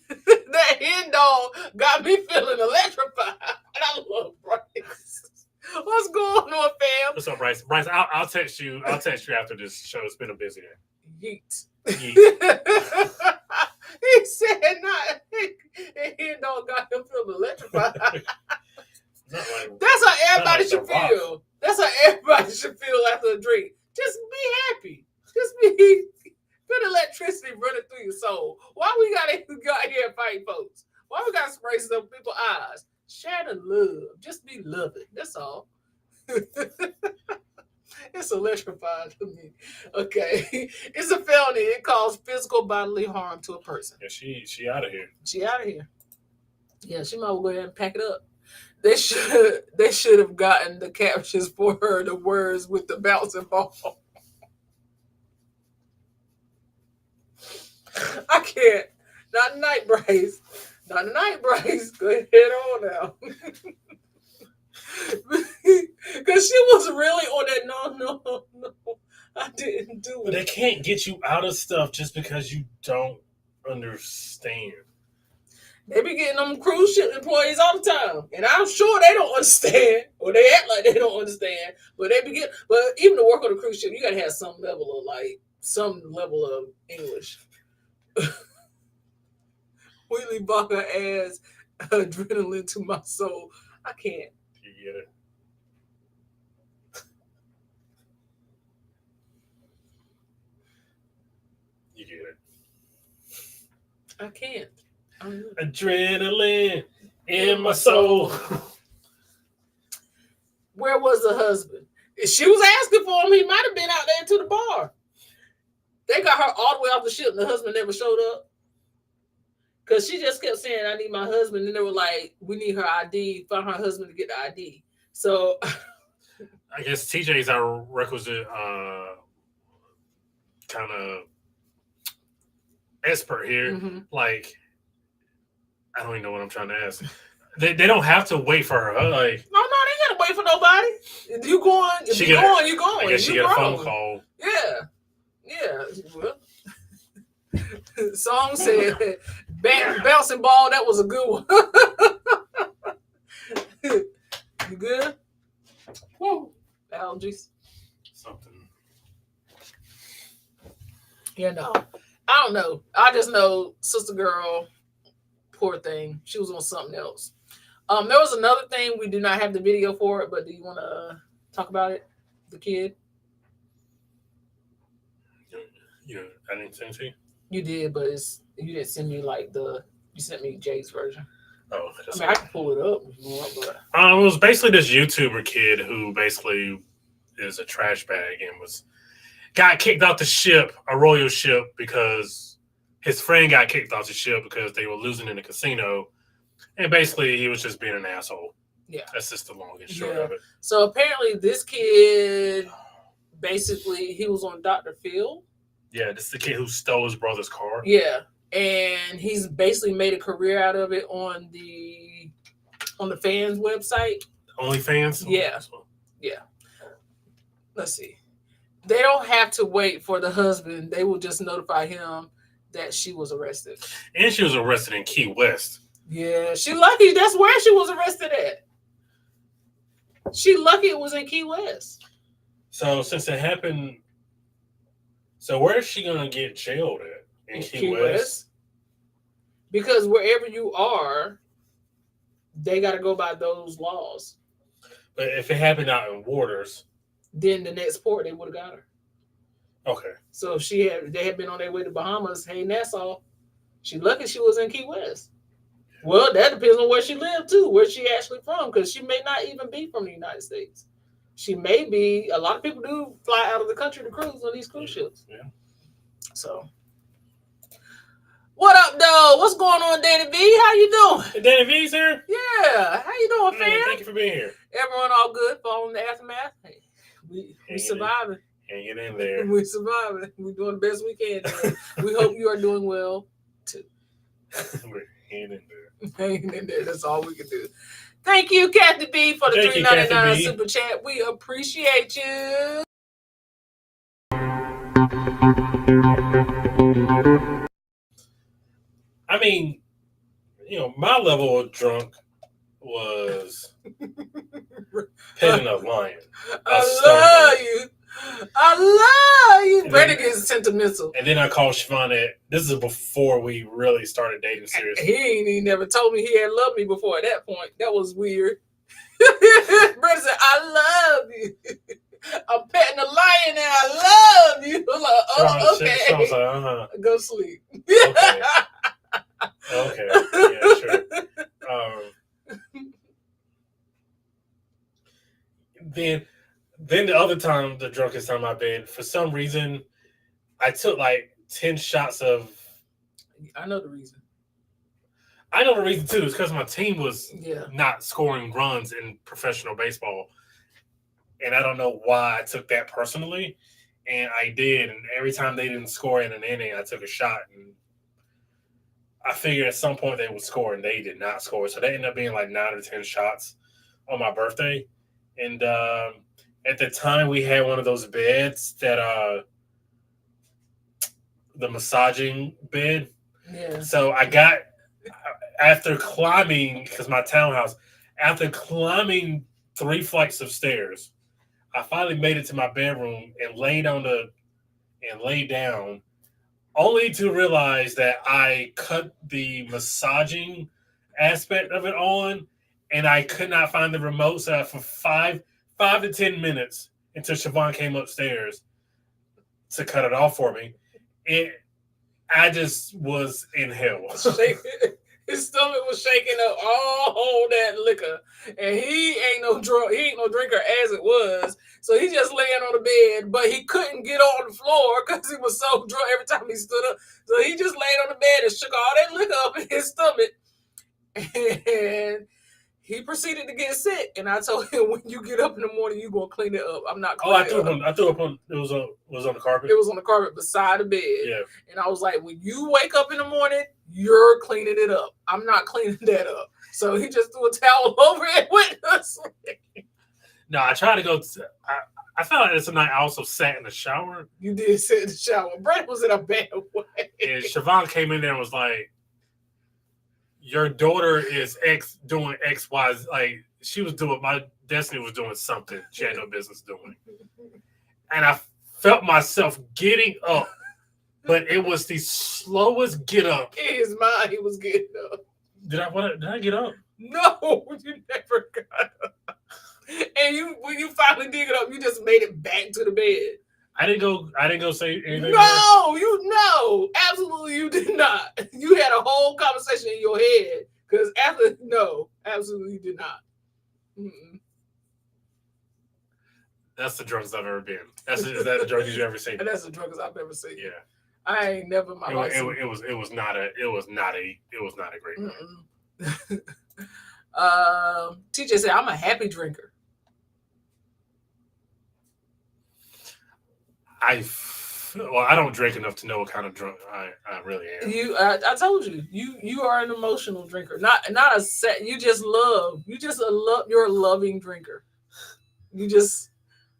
That hen dog got me feeling electrified. And I love Bryce. What's going on, fam? What's up, Bryce? Bryce, I'll text you. I'll text you after this show. It's been a busy day. Yeet. Yeet. He said, not. That hen dog got him feeling electrified. That's how everybody should feel. That's how everybody should feel after a drink. Just be happy. Just be feel electricity running through your soul. Why we gotta go out here and fight folks? Why we gotta spray some people's eyes? Share the love. Just be loving. That's all. It's electrifying to me. Okay. It's a felony. It causes physical bodily harm to a person. Yeah, she out of here. She out of here. Yeah, she might well go ahead and pack it up. They should have gotten the captions for her, the words with the bouncing ball. I can't. Not tonight, Bryce. Not tonight, Bryce. Go ahead on now. Because she was really on that, no, I didn't do it. But they can't get you out of stuff just because you don't understand. They be getting them cruise ship employees all the time. And I'm sure they don't understand. Or they act like they don't understand. But they be getting, but even to work on a cruise ship, you gotta have some level of English. Wheatley Barker adds adrenaline to my soul. I can't. You get it. You get it. I can't. Adrenaline in my soul. Where was the husband? If she was asking for him, he might have been out there to the bar. They got her all the way off the ship, and the husband never showed up. Because she just kept saying, I need my husband. And they were like, we need her ID. Find her husband to get the ID. So I guess TJ's our requisite kind of expert here. Mm-hmm. Like, I don't even know what I'm trying to ask. They don't have to wait for her. Like, no, they gotta wait for nobody. If you going, you're going. I guess she got a phone call. Yeah. Well, song said, bouncing ball. That was a good one. You good? Woo. Allergies. Something. Yeah, no. I don't know. I just know Sister Girl, poor thing. She was on something else. There was another thing. We do not have the video for it, but do you want to talk about it? The kid? I didn't send it to you? You did, but you didn't send me you sent me Jay's version. Oh, I can pull it up if you want, but it was basically this YouTuber kid who basically is a trash bag and got kicked off the ship, a royal ship, because his friend got kicked off the ship because they were losing in the casino, and basically he was just being an asshole. Yeah, that's just the long and short of it. So apparently, this kid basically he was on Dr. Phil. Yeah, this is the kid who stole his brother's car. Yeah. And he's basically made a career out of it on the fans website. OnlyFans? Yeah. Yeah. Let's see. They don't have to wait for the husband. They will just notify him that she was arrested. And she was arrested in Key West. Yeah. She lucky. That's where she was arrested at. She lucky it was in Key West. So since it happened, so where is she going to get jailed at? In Key West? Because wherever you are, they got to go by those laws. But if it happened out in Waters, then the next port they would have got her. Okay. So if they had been on their way to Bahamas, hey Nassau, she lucky she was in Key West. Well, that depends on where she lived too, where she actually from, because she may not even be from the United States. She may be. A lot of people do fly out of the country to cruise on these cruise ships. Yeah. So, what up, though? What's going on, Danny V? How you doing? Hey, Danny V's here? Yeah. How you doing, fam? Thank you for being here. Everyone all good following the aftermath? Hey, we surviving. Hanging in there. We're surviving. We're doing the best we can. We hope you are doing well too. We're hanging in there. Hanging in there. That's all we can do. Thank you, Kathy B, for the $3.99 super chat. We appreciate you. I mean, my level of drunk was petting a lion. I love you. Brandon gets sentimental. And then I called Siobhan. This is before we really started dating seriously. He never told me he had loved me before at that point. That was weird. Brandon said, I love you. I'm petting a lion and I love you. I'm like, oh, okay. Sean's like, uh-huh. Go sleep. Okay. Yeah, sure. Then the other time, the drunkest time I've been, for some reason, I took like 10 shots of. I know the reason. I know the reason too. It's because my team was Yeah. not scoring runs in professional baseball. And I don't know why I took that personally. And I did. And every time they didn't score in an inning, I took a shot. And I figured at some point they would score, and they did not score. So they ended up being like 9 or 10 shots on my birthday. And at the time, we had one of those beds that the massaging bed. Yeah. So I got, after climbing, because my townhouse, after climbing 3 flights of stairs, I finally made it to my bedroom and laid down, only to realize that I cut the massaging aspect of it on, and I could not find the remote. So for 5 to 10 minutes until Siobhan came upstairs to cut it off for me, I just was in hell. His stomach was shaking up all that liquor, and he ain't no drinker as it was. So he just laying on the bed, but he couldn't get on the floor because he was so drunk every time he stood up. So he just laid on the bed and shook all that liquor up in his stomach, and he proceeded to get sick. And I told him, when you get up in the morning, you gonna clean it up. I'm not cleaning it up. I threw up on it was on the carpet. It was on the carpet beside the bed. Yeah. And I was like, when you wake up in the morning, you're cleaning it up. I'm not cleaning that up. So he just threw a towel over it and went to sleep. No, I tried to go. I felt like this night I also sat in the shower. You did sit in the shower. Brett was in a bad way. And Siobhan came in there and was like, your daughter is doing X, Y. Like, she was doing, my Destiny was doing something she had no business doing. And I felt myself getting up, but it was the slowest get up. In his mind, he was getting up. Did I get up? No, you never got up. And when you finally did get up, you just made it back to the bed. I didn't go say anything. No, absolutely you did not. You had a whole conversation in your head because absolutely you did not. Mm-mm. That's the drunkest I've ever been. Is that the drunkest you've ever seen? And that's the drunkest I've ever seen. Yeah, I ain't never in my life. It was not a great night. TJ said, I'm a happy drinker. I don't drink enough to know what kind of drunk I really am. I told you, you are an emotional drinker, not a set. You're a loving drinker.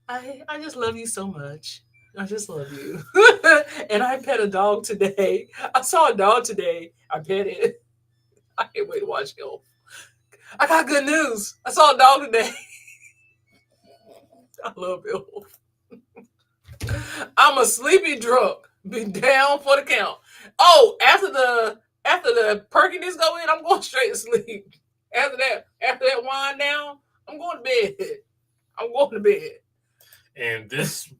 I just love you so much. I just love you. And I pet a dog today. I saw a dog today. I pet it. I can't wait to watch Elf. I got good news. I saw a dog today. I love Elf. I'm a sleepy drunk. Be down for the count. Oh, after the perkiness go in, I'm going straight to sleep. After that wind down, I'm going to bed. And this,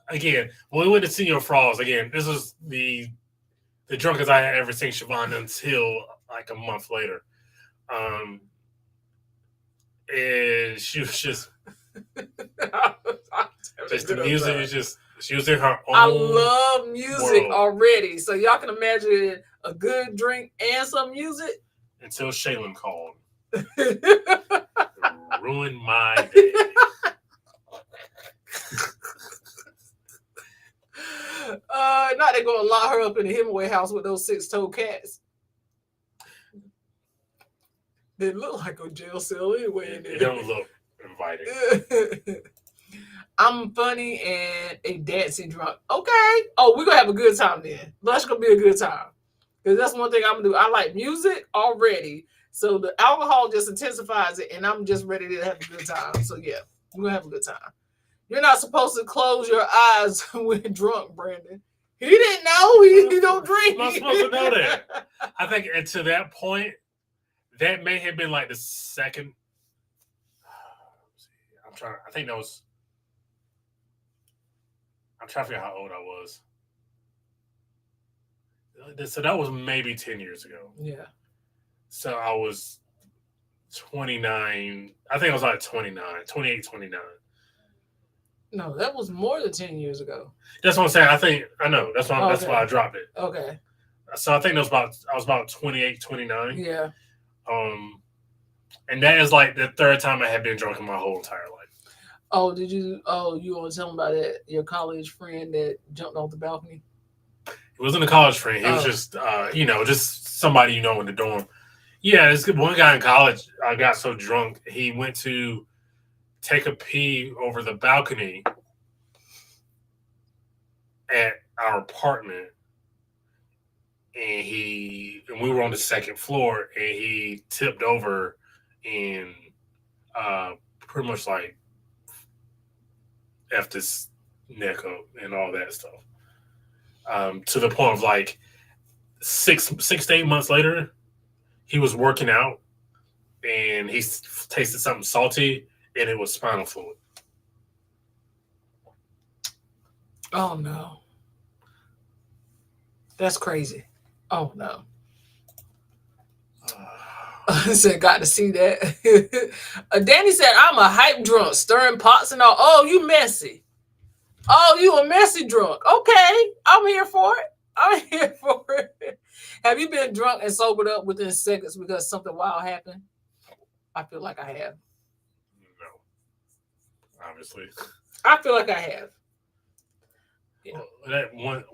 again, when we went to Senor Frost, again, this was the drunkest I had ever seen Siobhan until like a month later. And she was just the music is just, she was in her own. I love music world. already. So y'all can imagine a good drink and some music. Until Shaylin called. Ruined my day. they gonna lock her up in the Hemingway house with those 6-toed cats? They look like a jail cell anyway. It don't look inviting. I'm funny and a dancing drunk. Okay. Oh, we're gonna have a good time then. Lunch gonna be a good time. Because that's one thing I'm gonna do. I like music already. So the alcohol just intensifies it, and I'm just ready to have a good time. So yeah, we're gonna have a good time. You're not supposed to close your eyes when drunk, Brandon. He didn't know he don't drink. I'm not supposed to know that. I think to that point, that may have been like the second. I think that was. I'm trying to figure out how old I was. So that was maybe 10 years ago. Yeah. So I was 29. I think I was like 29, 28, 29. No, that was more than 10 years ago. That's what I'm saying. I know. That's why that's why I dropped it. Okay. So I think I was about 28, 29. Yeah. And that is like the third time I had been drunk in my whole entire life. Oh, you want to tell me about that? Your college friend that jumped off the balcony? He wasn't a college friend. He was just, just somebody in the dorm. Yeah, this one guy in college, I got so drunk, he went to take a pee over the balcony at our apartment. And we were on the second floor, and he tipped over and pretty much like effed his neck up and all that stuff. To the point of like 6 to 8 months later, he was working out and he tasted something salty, and it was spinal fluid. Oh no. That's crazy. Oh no. I said, got to see that. Danny said, I'm a hype drunk, stirring pots and all. Oh, you messy. Oh, you a messy drunk. Okay, I'm here for it. Have you been drunk and sobered up within seconds because something wild happened? I feel like I have. No. Obviously. I feel like I have. Yeah. That one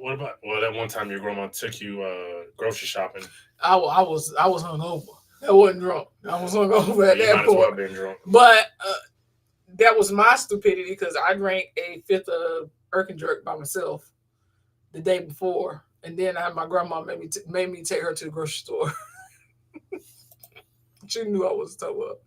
time your grandma took you grocery shopping. I was hungover. I wasn't drunk. I was hungover at that point. Well been drunk. But that was my stupidity because I drank a fifth of Jerk by myself the day before, and then my grandma made me take her to the grocery store. She knew I was toe up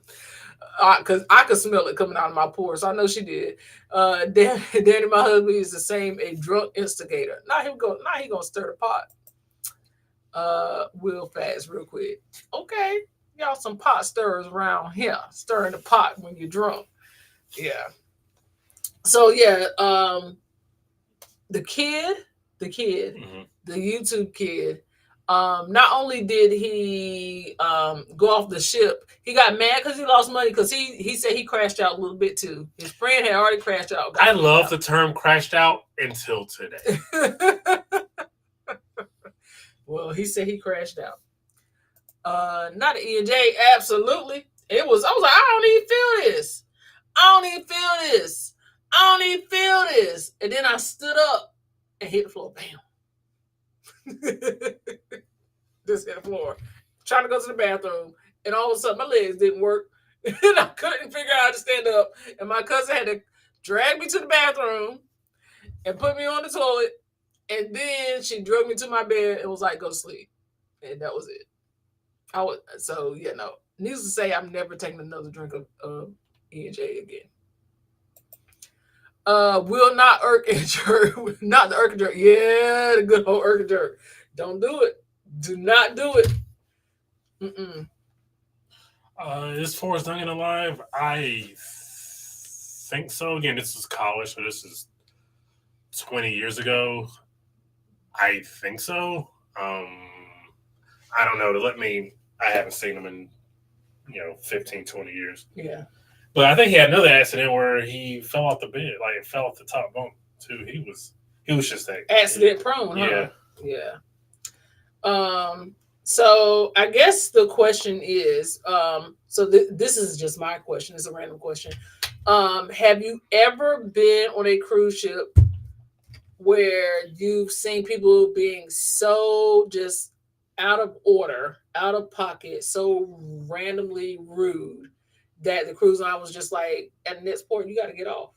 because I could smell it coming out of my pores. So I know she did. Danny, my husband, is the same, a drunk instigator. Now he gonna stir the pot. Real fast, real quick. Okay, y'all some pot stirrers around here, stirring the pot when you're drunk. Yeah. So yeah, the kid, Mm-hmm. the YouTube kid. Not only did he go off the ship, he got mad because he lost money because he said he crashed out a little bit too. His friend had already crashed out. I love the term crashed out until today. Well, he said he crashed out. Not an E&J, absolutely. I was like, I don't even feel this. And then I stood up and hit the floor. Bam. Just hit the floor. Trying to go to the bathroom. And all of a sudden, my legs didn't work. And I couldn't figure out how to stand up. And my cousin had to drag me to the bathroom and put me on the toilet. And then she drug me to my bed and was like, go to sleep. And that was it. Needless to say, I'm never taking another drink of E&J again. Will not irk and jerk. Not the irk and jerk. Yeah, the good old irk and jerk. Don't do it. Do not do it. Mm-mm. Is Forrest Duncan alive? I think so. Again, this is college, so this is 20 years ago. I think so. I don't know. I haven't seen him in 15, 20 years. Yeah. But I think he had another accident where he fell off the bed, like fell off the top bunk too. He was just that accident prone, huh? Yeah. So I guess the question is, this is just my question. It's a random question. Have you ever been on a cruise ship where you've seen people being so just out of order, out of pocket, so randomly rude that the cruise line was just like, at the next port, you got to get off.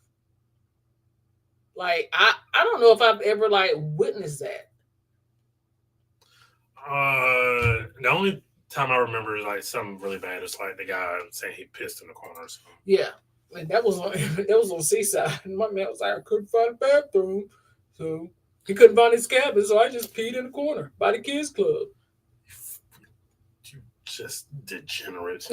Like I don't know if I've ever like witnessed that. The only time I remember like something really bad is like the guy saying he pissed in the corner or something. Yeah, and that was on that was on Seaside. And my man was like, I couldn't find a bathroom, so he couldn't find his cabin, so I just peed in the corner by the kids club. You just degenerate.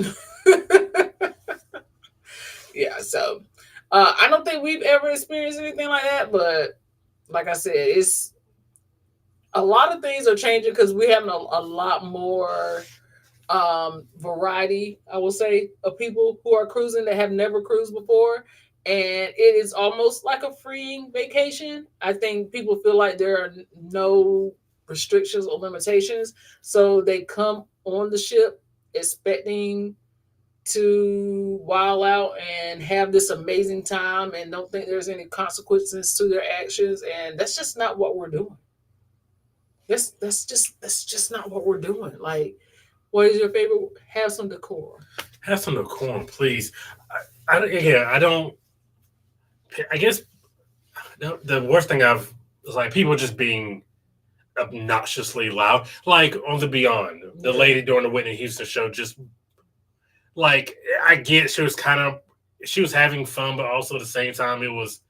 Yeah, so I don't think we've ever experienced anything like that, but like I said, it's a lot of things are changing because we have a lot more variety, I will say, of people who are cruising that have never cruised before. And it is almost like a freeing vacation. I think people feel like there are no restrictions or limitations. So they come on the ship expecting to wild out and have this amazing time and don't think there's any consequences to their actions. And that's just not what we're doing. That's just not what we're doing. Like, what is your favorite? Have some decor. Have some decorum, please. I don't. I guess the worst thing I've is like people just being obnoxiously loud. Like on the Beyond, the lady during the Whitney Houston show, just like I get she was having fun, but also at the same time it was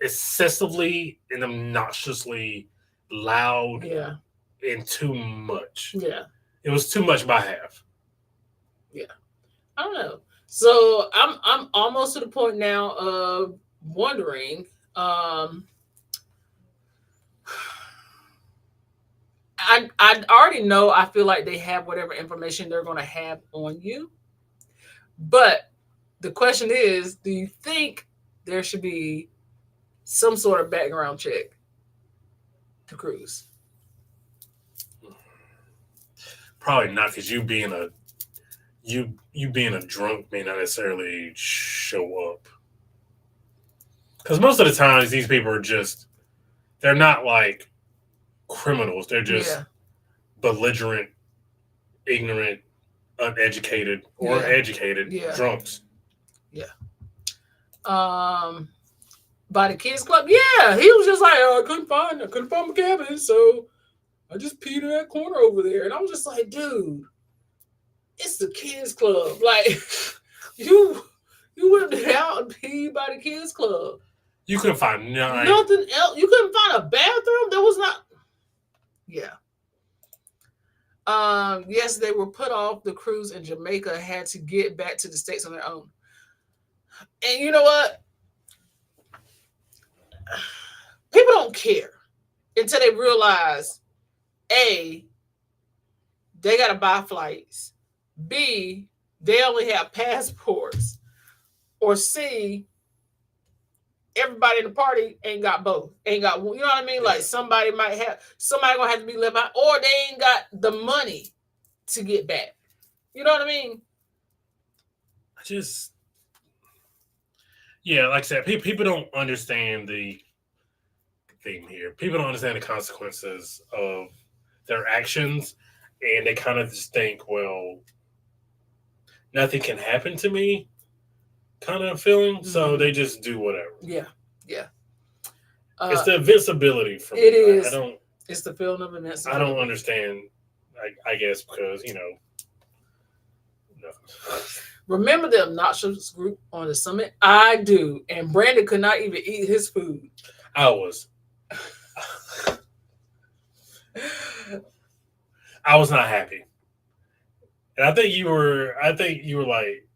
excessively and obnoxiously loud. Yeah. And too much. Yeah. It was too much by half. Yeah. I don't know. So I'm almost to the point now of wondering. I already know. I feel like they have whatever information they're going to have on you. But the question is, do you think there should be some sort of background check to cruise? Probably not, because you being a drunk may not necessarily show up. Because most of the times these people are they're not like criminals. They're just belligerent, ignorant, uneducated, or educated drunks. Yeah. By the kids club, yeah, he was just like, I couldn't find my cabin, so I just peed in that corner over there. And I was just like, dude, it's the kids club. Like, you went out and peed by the kids club. You couldn't find nothing else. You couldn't find a bathroom? There was not. Yeah. Yes, they were put off the cruise in Jamaica, had to get back to the States on their own. And you know what? People don't care until they realize, A, they got to buy flights. B, they only have passports. Or C, everybody in the party ain't got both. Ain't got, you know what I mean? Like somebody gonna have to be left out, or they ain't got the money to get back. You know what I mean? Like I said, people don't understand the thing here. People don't understand the consequences of their actions, and they kind of just think, well, nothing can happen to me kind of feeling, so they just do whatever. Yeah. It's the invincibility for me. It is. It's the feeling of invincibility. I don't understand, I guess, because, no. Remember the obnoxious group on the summit? I do. And Brandon could not even eat his food. I was not happy. And I think you were like,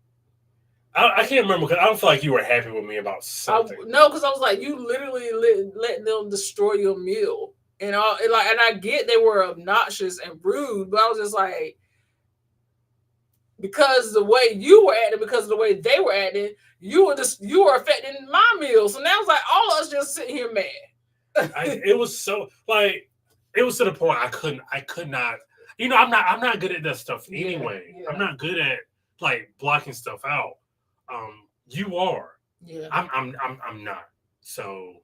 I can't remember, because I don't feel like you were happy with me about something. No, because I was like, you literally let them destroy your meal. And I get they were obnoxious and rude, but I was just like, because the way you were acting, because of the way they were acting, you were affecting my meal. So now it's like all of us just sitting here mad. It was so like, it was to the point I could not. I'm not good at that stuff anyway. Yeah. I'm not good at like blocking stuff out. You are. Yeah. I'm not. So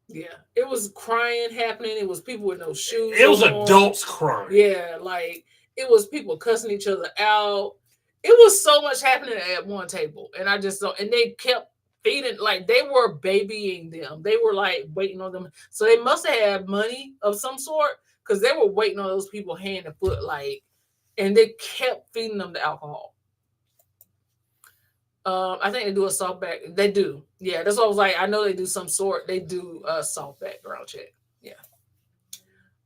Yeah, it was crying happening. It was people with no shoes. It was on. adults crying. Yeah, like it was people cussing each other out. It was so much happening at one table, and I just don't. And they kept feeding, like they were babying them. They were like waiting on them. So they must have had money of some sort because they were waiting on those people hand and foot, like, and they kept feeding them the alcohol. I think they do a soft back. They do. Yeah, that's what I was like. I know they do some sort. They do a soft background check. Yeah.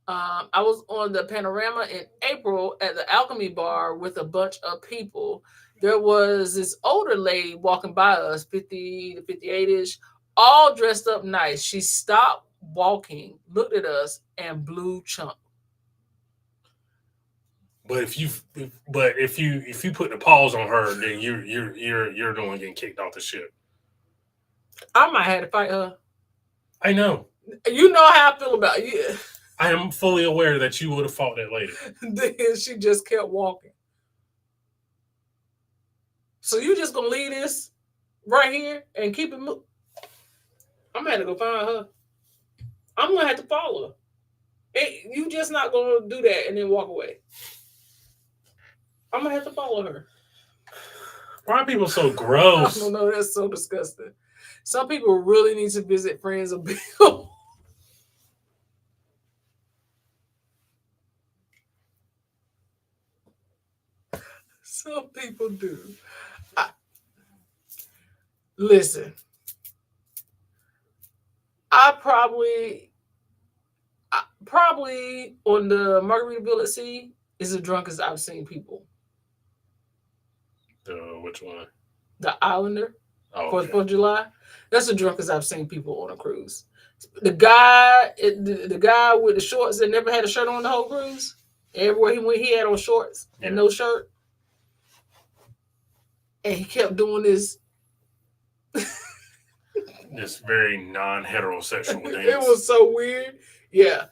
I was on the Panorama in April at the Alchemy Bar with a bunch of people. There was this older lady walking by us, 50 to 58-ish, all dressed up nice. She stopped walking, looked at us, and blew chunk. But if you put the pause on her, then you're the one getting kicked off the ship. I might have to fight her. I know. You know how I feel about you. I am fully aware that you would have fought that lady. Then she just kept walking. So you just gonna leave this right here and keep it moving? I'm gonna have to go find her. I'm gonna have to follow her. Hey, you just not gonna do that and then walk away. I'm gonna have to follow her. Why are people so gross? I don't know. That's so disgusting. Some people really need to visit friends of Bill. Some people do. Listen, I probably on the Margaritaville at Sea is the drunkest I've seen people. Which one? The Islander for 4th of July. That's the drunkest I've seen people on a cruise. The guy with the shorts that never had a shirt on the whole cruise. Everywhere he went, he had on shorts and no shirt. And he kept doing this. This very non-heterosexual dance. It was so weird. Yeah.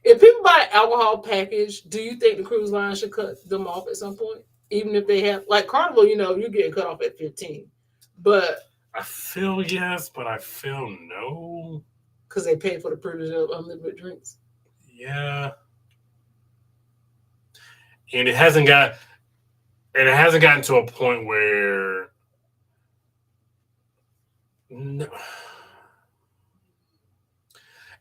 If people buy an alcohol package, do you think the cruise line should cut them off at some point? Even if they have, like Carnival, you're getting cut off at 15. But I feel yes, but I feel no. Because they pay for the privilege of unlimited drinks. Yeah. And it hasn't gotten to a point where no.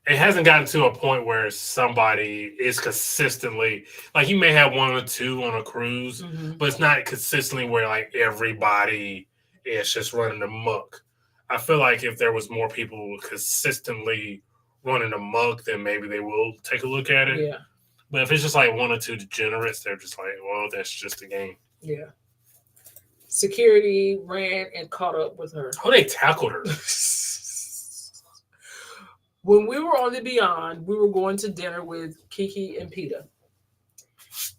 It hasn't gotten to a point where somebody is consistently, like you may have one or two on a cruise, but it's not consistently where like everybody is just running amok. I feel like if there was more people consistently running amok, then maybe they will take a look at it. Yeah. But if it's just like one or two degenerates, they're just like, well, that's just a game. Yeah. Security ran and caught up with her. Oh, they tackled her. When we were on the Beyond, we were going to dinner with Kiki and PETA.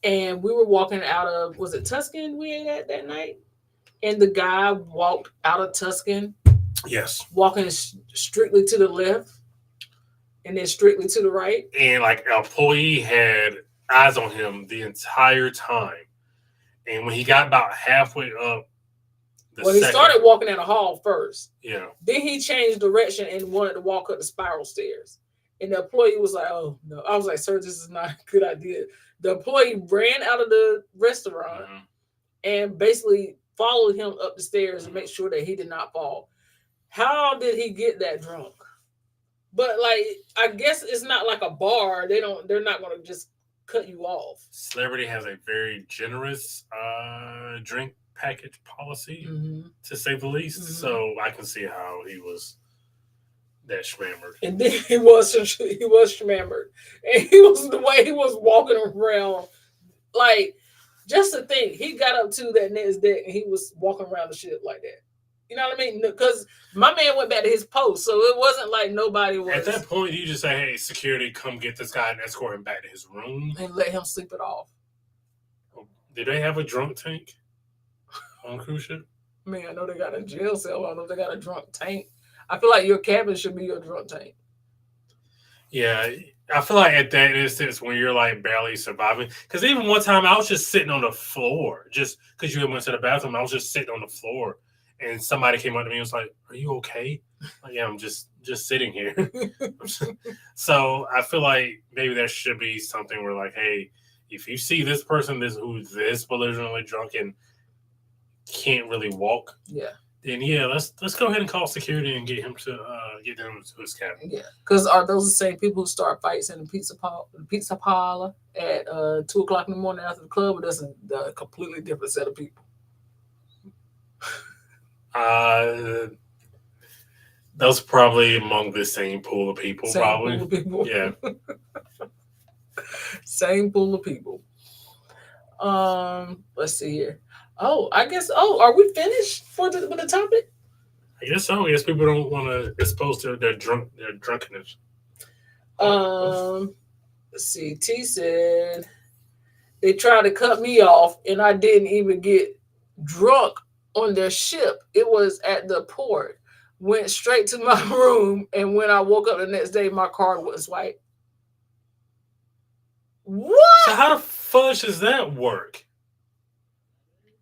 And we were walking out of, was it Tuscan we ate at that night? And the guy walked out of Tuscan. Yes. Walking strictly to the left and then strictly to the right. And like an employee had eyes on him the entire time. And when he got about halfway up, he started walking in a hall first. Yeah. Then he changed direction and wanted to walk up the spiral stairs. And the employee was like, oh, no. I was like, sir, this is not a good idea. The employee ran out of the restaurant and basically followed him up the stairs and make sure that he did not fall. How did he get that drunk? But like, I guess it's not like a bar. They're not going to just cut you off. Celebrity has a very generous drink package policy, to say the least. So I can see how he was that schmammered. And then he was schmammered. And he was the way he was walking around. Like, just to think, he got up to that next deck and he was walking around the ship like that. You know what I mean? Because my man went back to his post, so it wasn't like nobody was. At that point, you just say, hey, security, come get this guy and escort him back to his room. And let him sleep it off. Did they have a drunk tank on a cruise ship? Man, I know they got a jail cell. I don't know if they got a drunk tank. I feel like your cabin should be your drunk tank. Yeah, I feel like at that instance when you're like barely surviving, because even one time I was just sitting on the floor, just because you went to the bathroom, I was just sitting on the floor, and somebody came up to me and was like, "Are you okay?" Like, yeah, I'm just sitting here. So I feel like maybe there should be something where, like, hey, if you see this person who's this belligerently drunk and can't really walk, Yeah. then yeah, let's go ahead and call security and get them to his cabin. Yeah, because are those the same people who start fights in the pizza parlor at 2:00 in the morning after the club, or that's a completely different set of people? Those probably among the same pool of people. Same probably. pool of people. Yeah. Same pool of people. Let's see here. Oh, I guess. Oh, are we finished with the topic? I guess so. I guess people don't want to expose their drunkenness. Let's see. T said they tried to cut me off, and I didn't even get drunk on their ship. It was at the port. Went straight to my room, and when I woke up the next day, my card was swiped. What? So how the fudge does that work?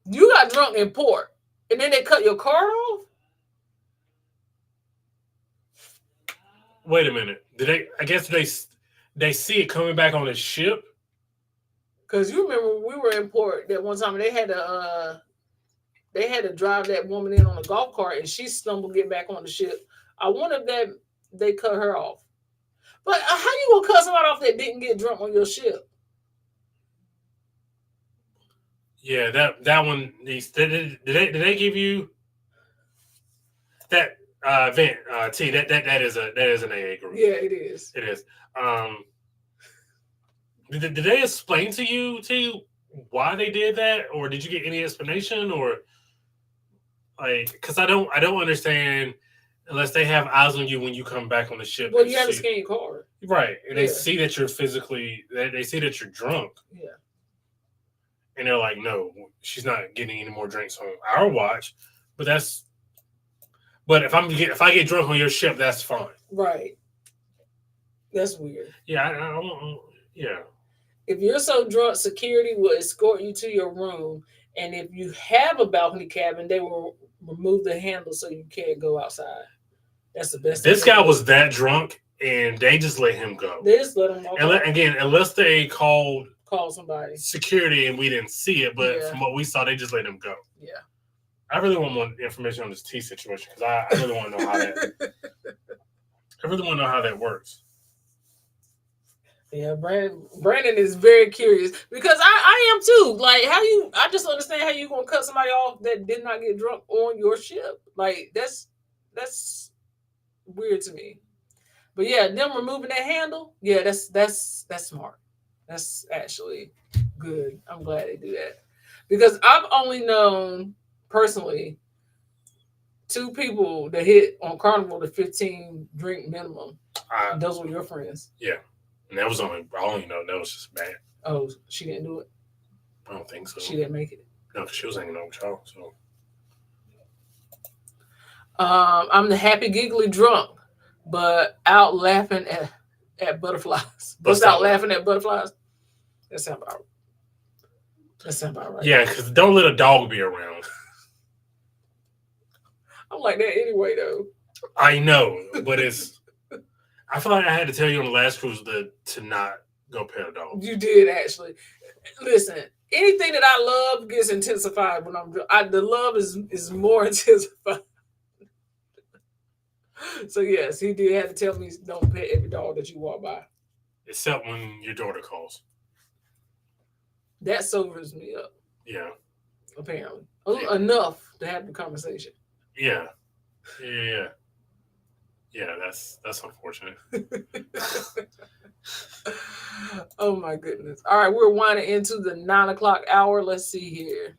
You got drunk in port, and then they cut your card off? Wait a minute. I guess they see it coming back on the ship? Because you remember when we were in port that one time, they had to drive that woman in on a golf cart, and she stumbled getting back on the ship. I wonder if they cut her off. But how you gonna cut somebody off that didn't get drunk on your ship? Yeah, that one. Did they give you that event? T that is an AA group. Yeah, it is. It is. Did they explain to you why they did that, or did you get any explanation, or like? Because I don't understand unless they have eyes on you when you come back on the ship. Well, you have to scan your card, right? And they see that you're physically. They see that you're drunk. Yeah. And they're like, no, she's not getting any more drinks on our watch. But if I get drunk on your ship, that's fine. Right. That's weird. Yeah, I don't. Yeah. If you're so drunk, security will escort you to your room, and if you have a balcony cabin, they will remove the handle so you can't go outside. That's the best. This guy was that drunk, and they just let him go. They just let him walk. Again, unless they call somebody security and we didn't see it, but from what we saw, they just let him go. Yeah. I really want more information on this T situation because I really want to know how that. I really want to know how that works. Yeah, Brandon is very curious because I am too. Like, I just understand how you gonna cut somebody off that did not get drunk on your ship. Like, that's weird to me. But yeah, them removing that handle, yeah, that's smart. That's actually good. I'm glad they do that. Because I've only known personally 2 people that hit on Carnival the 15 drink minimum. Those were your friends. Yeah. And that was I only know that was just bad. Oh, she didn't do it? I don't think so. She didn't make it? No, because she was hanging out with y'all. So. I'm the happy, giggly drunk, but out laughing at butterflies. Bust out laughing at butterflies? That sounds about right. Yeah, because don't let a dog be around. I'm like that anyway, though. I know, but I feel like I had to tell you on the last cruise to not go pet a dog. You did, actually. Listen, anything that I love gets intensified when the love is more intensified. So yes, he did have to tell me don't pet every dog that you walk by. Except when your daughter calls. That sobers me up. Yeah. Apparently. Enough to have the conversation. Yeah. Yeah, that's unfortunate. Oh my goodness. All right, we're winding into the 9:00 hour. Let's see here.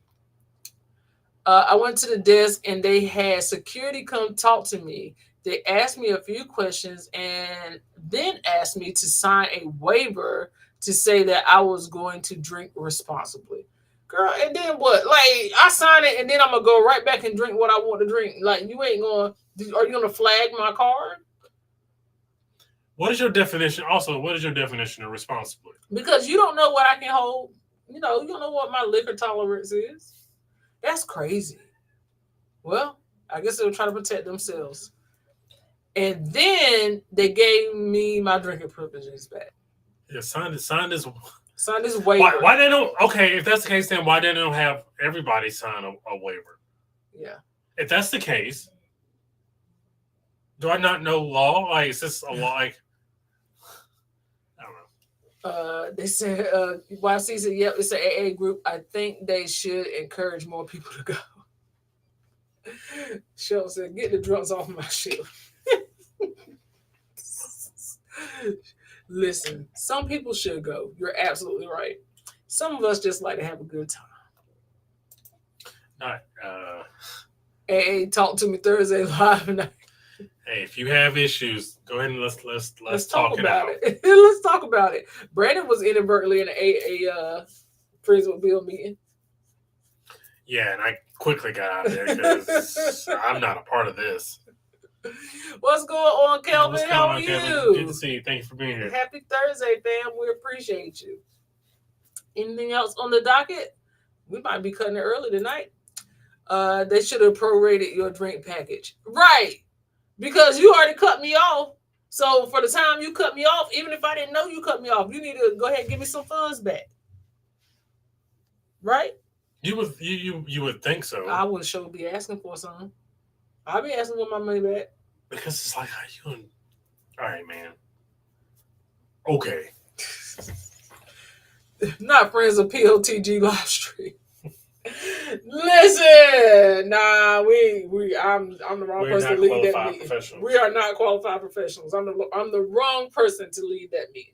I went to the desk and they had security come talk to me. They asked me a few questions and then asked me to sign a waiver to say that I was going to drink responsibly. Girl, and then what? Like, I sign it and then I'm going to go right back and drink what I want to drink. Like, you ain't going to, are you going to flag my card? What is your definition? Also, what is your definition of responsibly? Because you don't know what I can hold. You don't know what my liquor tolerance is. That's crazy. Well, I guess they were trying to protect themselves. And then they gave me my drinking privileges back. Yeah, sign this waiver. Why they don't? Okay, if that's the case, then why they don't have everybody sign a waiver? Yeah. If that's the case, do I not know law? Like, is this a law? Like, I don't know. They said YC said, "Yep, it's an AA group. I think they should encourage more people to go." Shell said, "Get the drunks off my ship." Listen, some people should go. You're absolutely right. Some of us just like to have a good time. Not. AA Talk to Me Thursday live night. Hey, if you have issues, go ahead and let's talk about it. Let's talk about it. Brandon was inadvertently in an AA Friends with Bill meeting. Yeah, and I quickly got out of there because I'm not a part of this. What's going on, Kelvin? How are you? Kevin? Good to see you. Thank you for being here. Happy Thursday, fam. We appreciate you. Anything else on the docket? We might be cutting it early tonight. They should have prorated your drink package. Right. Because you already cut me off. So for the time you cut me off, even if I didn't know you cut me off, you need to go ahead and give me some funds back. Right? You would think so. I would sure be asking for some. I'll be asking for my money back. Because it's like, all right, man. Okay. Not friends of POTG live stream. Listen, nah, I'm the wrong person to lead that meeting. We are not qualified professionals. I'm the wrong person to lead that meeting.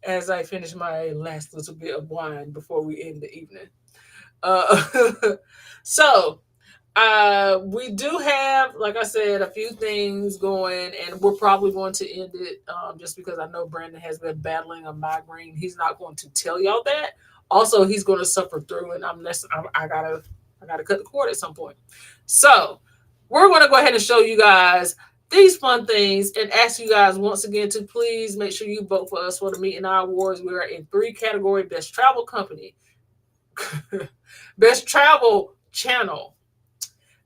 As I finish my last little bit of wine before we end the evening. So we do have, like I said, a few things going, and we're probably going to end it just because I know Brandon has been battling a migraine. He's not going to tell y'all that. Also, he's going to suffer through, and I gotta cut the cord at some point. So we're going to go ahead and show you guys these fun things and ask you guys once again to please make sure you vote for us for the Meet and I Awards. We are in 3 categories: Best Travel Company, Best Travel Channel,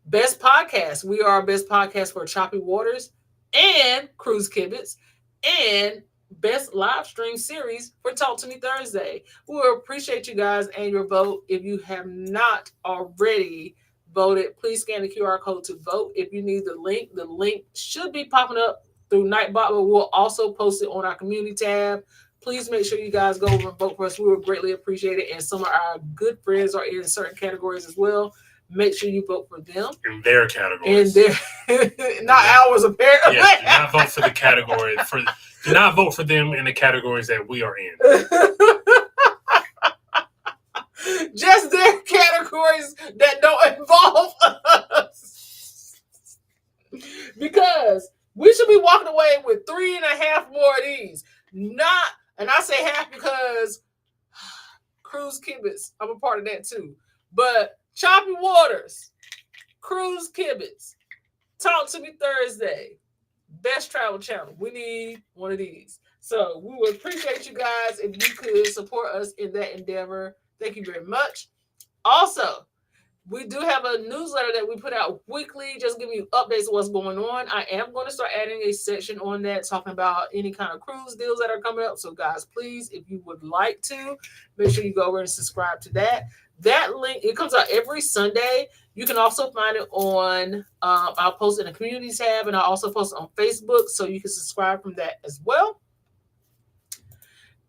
Best Podcast. We are Best Podcast for Choppy Waters and Cruise Kibitz, and Best Live Stream Series for Talk to Me Thursday. We will appreciate you guys and your vote. If you have not already voted, please scan the QR code to vote. If you need the link should be popping up through Nightbot, but we'll also post it on our community tab. Please make sure you guys go over and vote for us. We would greatly appreciate it. And some of our good friends are in certain categories as well. Make sure you vote for them. In their categories. Not ours, apparently. Yes, do not vote for the category. Do not vote for them in the categories that we are in. Just their categories that don't involve us. Because we should be walking away with 3.5 more of these. And I say half because Cruise Kibitz, I'm a part of that too. But Choppy Waters, Cruise Kibitz, Talk to Me Thursday, Best Travel Channel. We need one of these. So we would appreciate you guys if you could support us in that endeavor. Thank you very much. Also, we do have a newsletter that we put out weekly, just giving you updates of what's going on. I am going to start adding a section on that, talking about any kind of cruise deals that are coming up. So guys, please, if you would like to, make sure you go over and subscribe to that. That link, it comes out every Sunday. You can also find it on, I'll post it in the community tab, and I'll also post it on Facebook, so you can subscribe from that as well.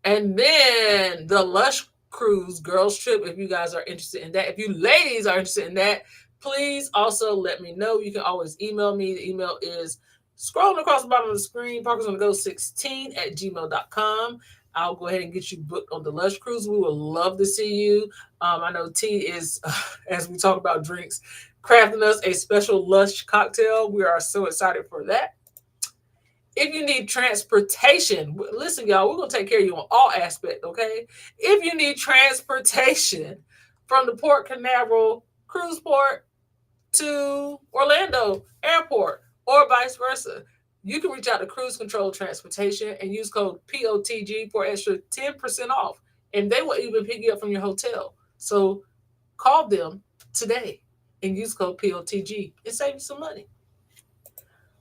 And then the Lush Cruise Girls Trip, if you guys are interested in that. If you ladies are interested in that, please also let me know. You can always email me. The email is scrolling across the bottom of the screen, parkersonthego16@gmail.com. I'll go ahead and get you booked on the Lush Cruise. We would love to see you. I know T is, as we talk about drinks, crafting us a special Lush cocktail. We are so excited for that. If you need transportation, listen, y'all, we're going to take care of you on all aspects, okay? If you need transportation from the Port Canaveral Cruise Port to Orlando Airport or vice versa, you can reach out to Cruise Control Transportation and use code POTG for extra 10% off. And they will even pick you up from your hotel. So call them today and use code POTG and save you some money.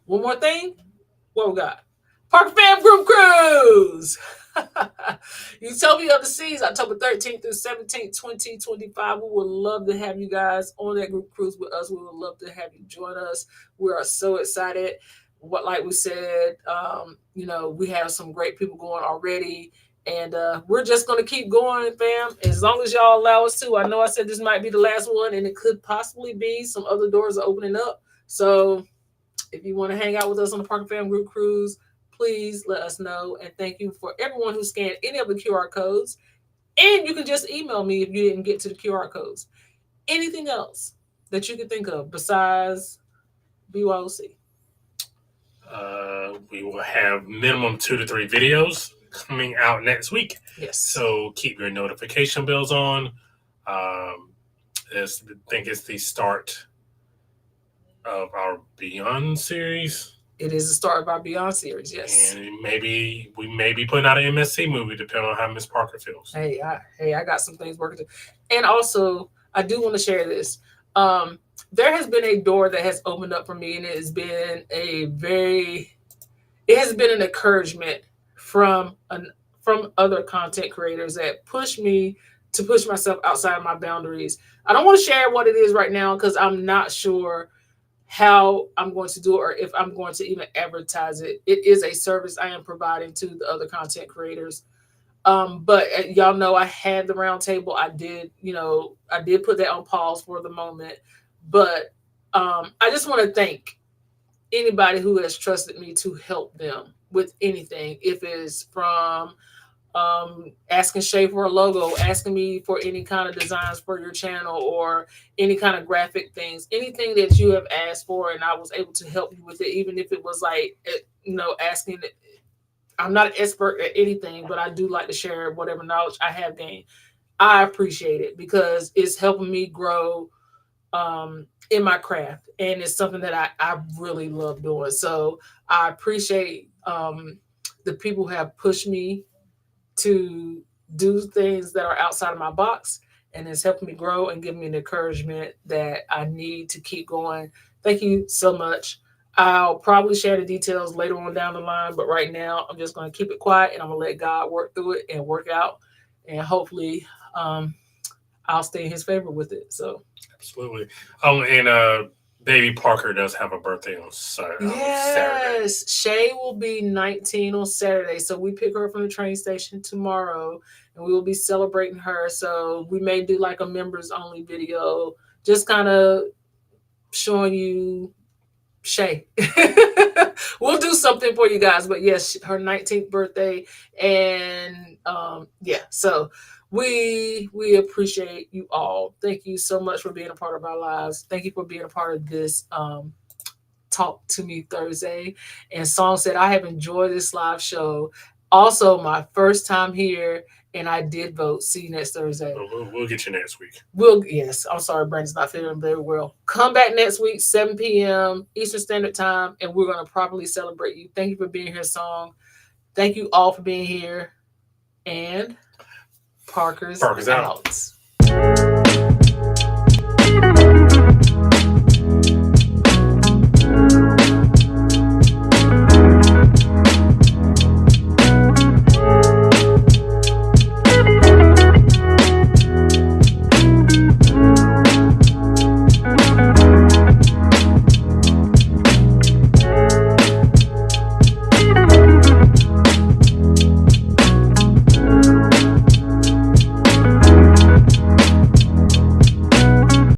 One more thing. What we got? Parker Fam Group Cruise. Utopia of the Seas, October 13th through 17th, 2025. We would love to have you guys on that group cruise with us. We would love to have you join us. We are so excited. Like we said, we have some great people going already. And we're just going to keep going, fam, as long as y'all allow us to. I know I said this might be the last one, and it could possibly be. Some other doors are opening up. So if you want to hang out with us on the Parker Fam Group Cruise, please let us know. And thank you for everyone who scanned any of the QR codes. And you can just email me if you didn't get to the QR codes. Anything else that you can think of besides BYOC? We will have minimum 2 to 3 videos coming out next week. Yes. So keep your notification bells on. I think it's the start of our Beyond series. It is the start of our Beyond series, yes. And we may be putting out an MSC movie, depending on how Miss Parker feels. Hey, I got some things working. And also, I do want to share this. There has been a door that has opened up for me, and it has been an encouragement from other content creators that push me to push myself outside of my boundaries. I don't want to share what it is right now because I'm not sure how I'm going to do it or if I'm going to even advertise it. It is a service I am providing to the other content creators. But y'all know I had the round table. I did put that on pause for the moment. But I just want to thank anybody who has trusted me to help them with anything. If it's from asking Shay for a logo, asking me for any kind of designs for your channel or any kind of graphic things, anything that you have asked for and I was able to help you with it, even if it was like, asking. I'm not an expert at anything, but I do like to share whatever knowledge I have gained. I appreciate it because it's helping me grow in my craft. And it's something that I really love doing. So I appreciate the people who have pushed me to do things that are outside of my box, and it's helping me grow and giving me the encouragement that I need to keep going. Thank you so much. I'll probably share the details later on down the line, but right now I'm just going to keep it quiet and I'm going to let God work through it and work out, and hopefully I'll stay in his favor with it. So absolutely. Oh, and baby Parker does have a birthday on Saturday. Yes, Shay will be 19 on Saturday. So we pick her up from the train station tomorrow and we will be celebrating her. So we may do like a members only video, just kind of showing you Shay. We'll do something for you guys. But yes, her 19th birthday. And so we appreciate you all. Thank you so much for being a part of our lives. Thank you for being a part of this Talk to Me Thursday. And Song said, I have enjoyed this live show. Also, my first time here, and I did vote. See you next Thursday. We'll get you next week. Yes. I'm sorry, Brandon's not feeling very well. Come back next week, 7 p.m. Eastern Standard Time, and we're going to properly celebrate you. Thank you for being here, Song. Thank you all for being here. And Parker's out.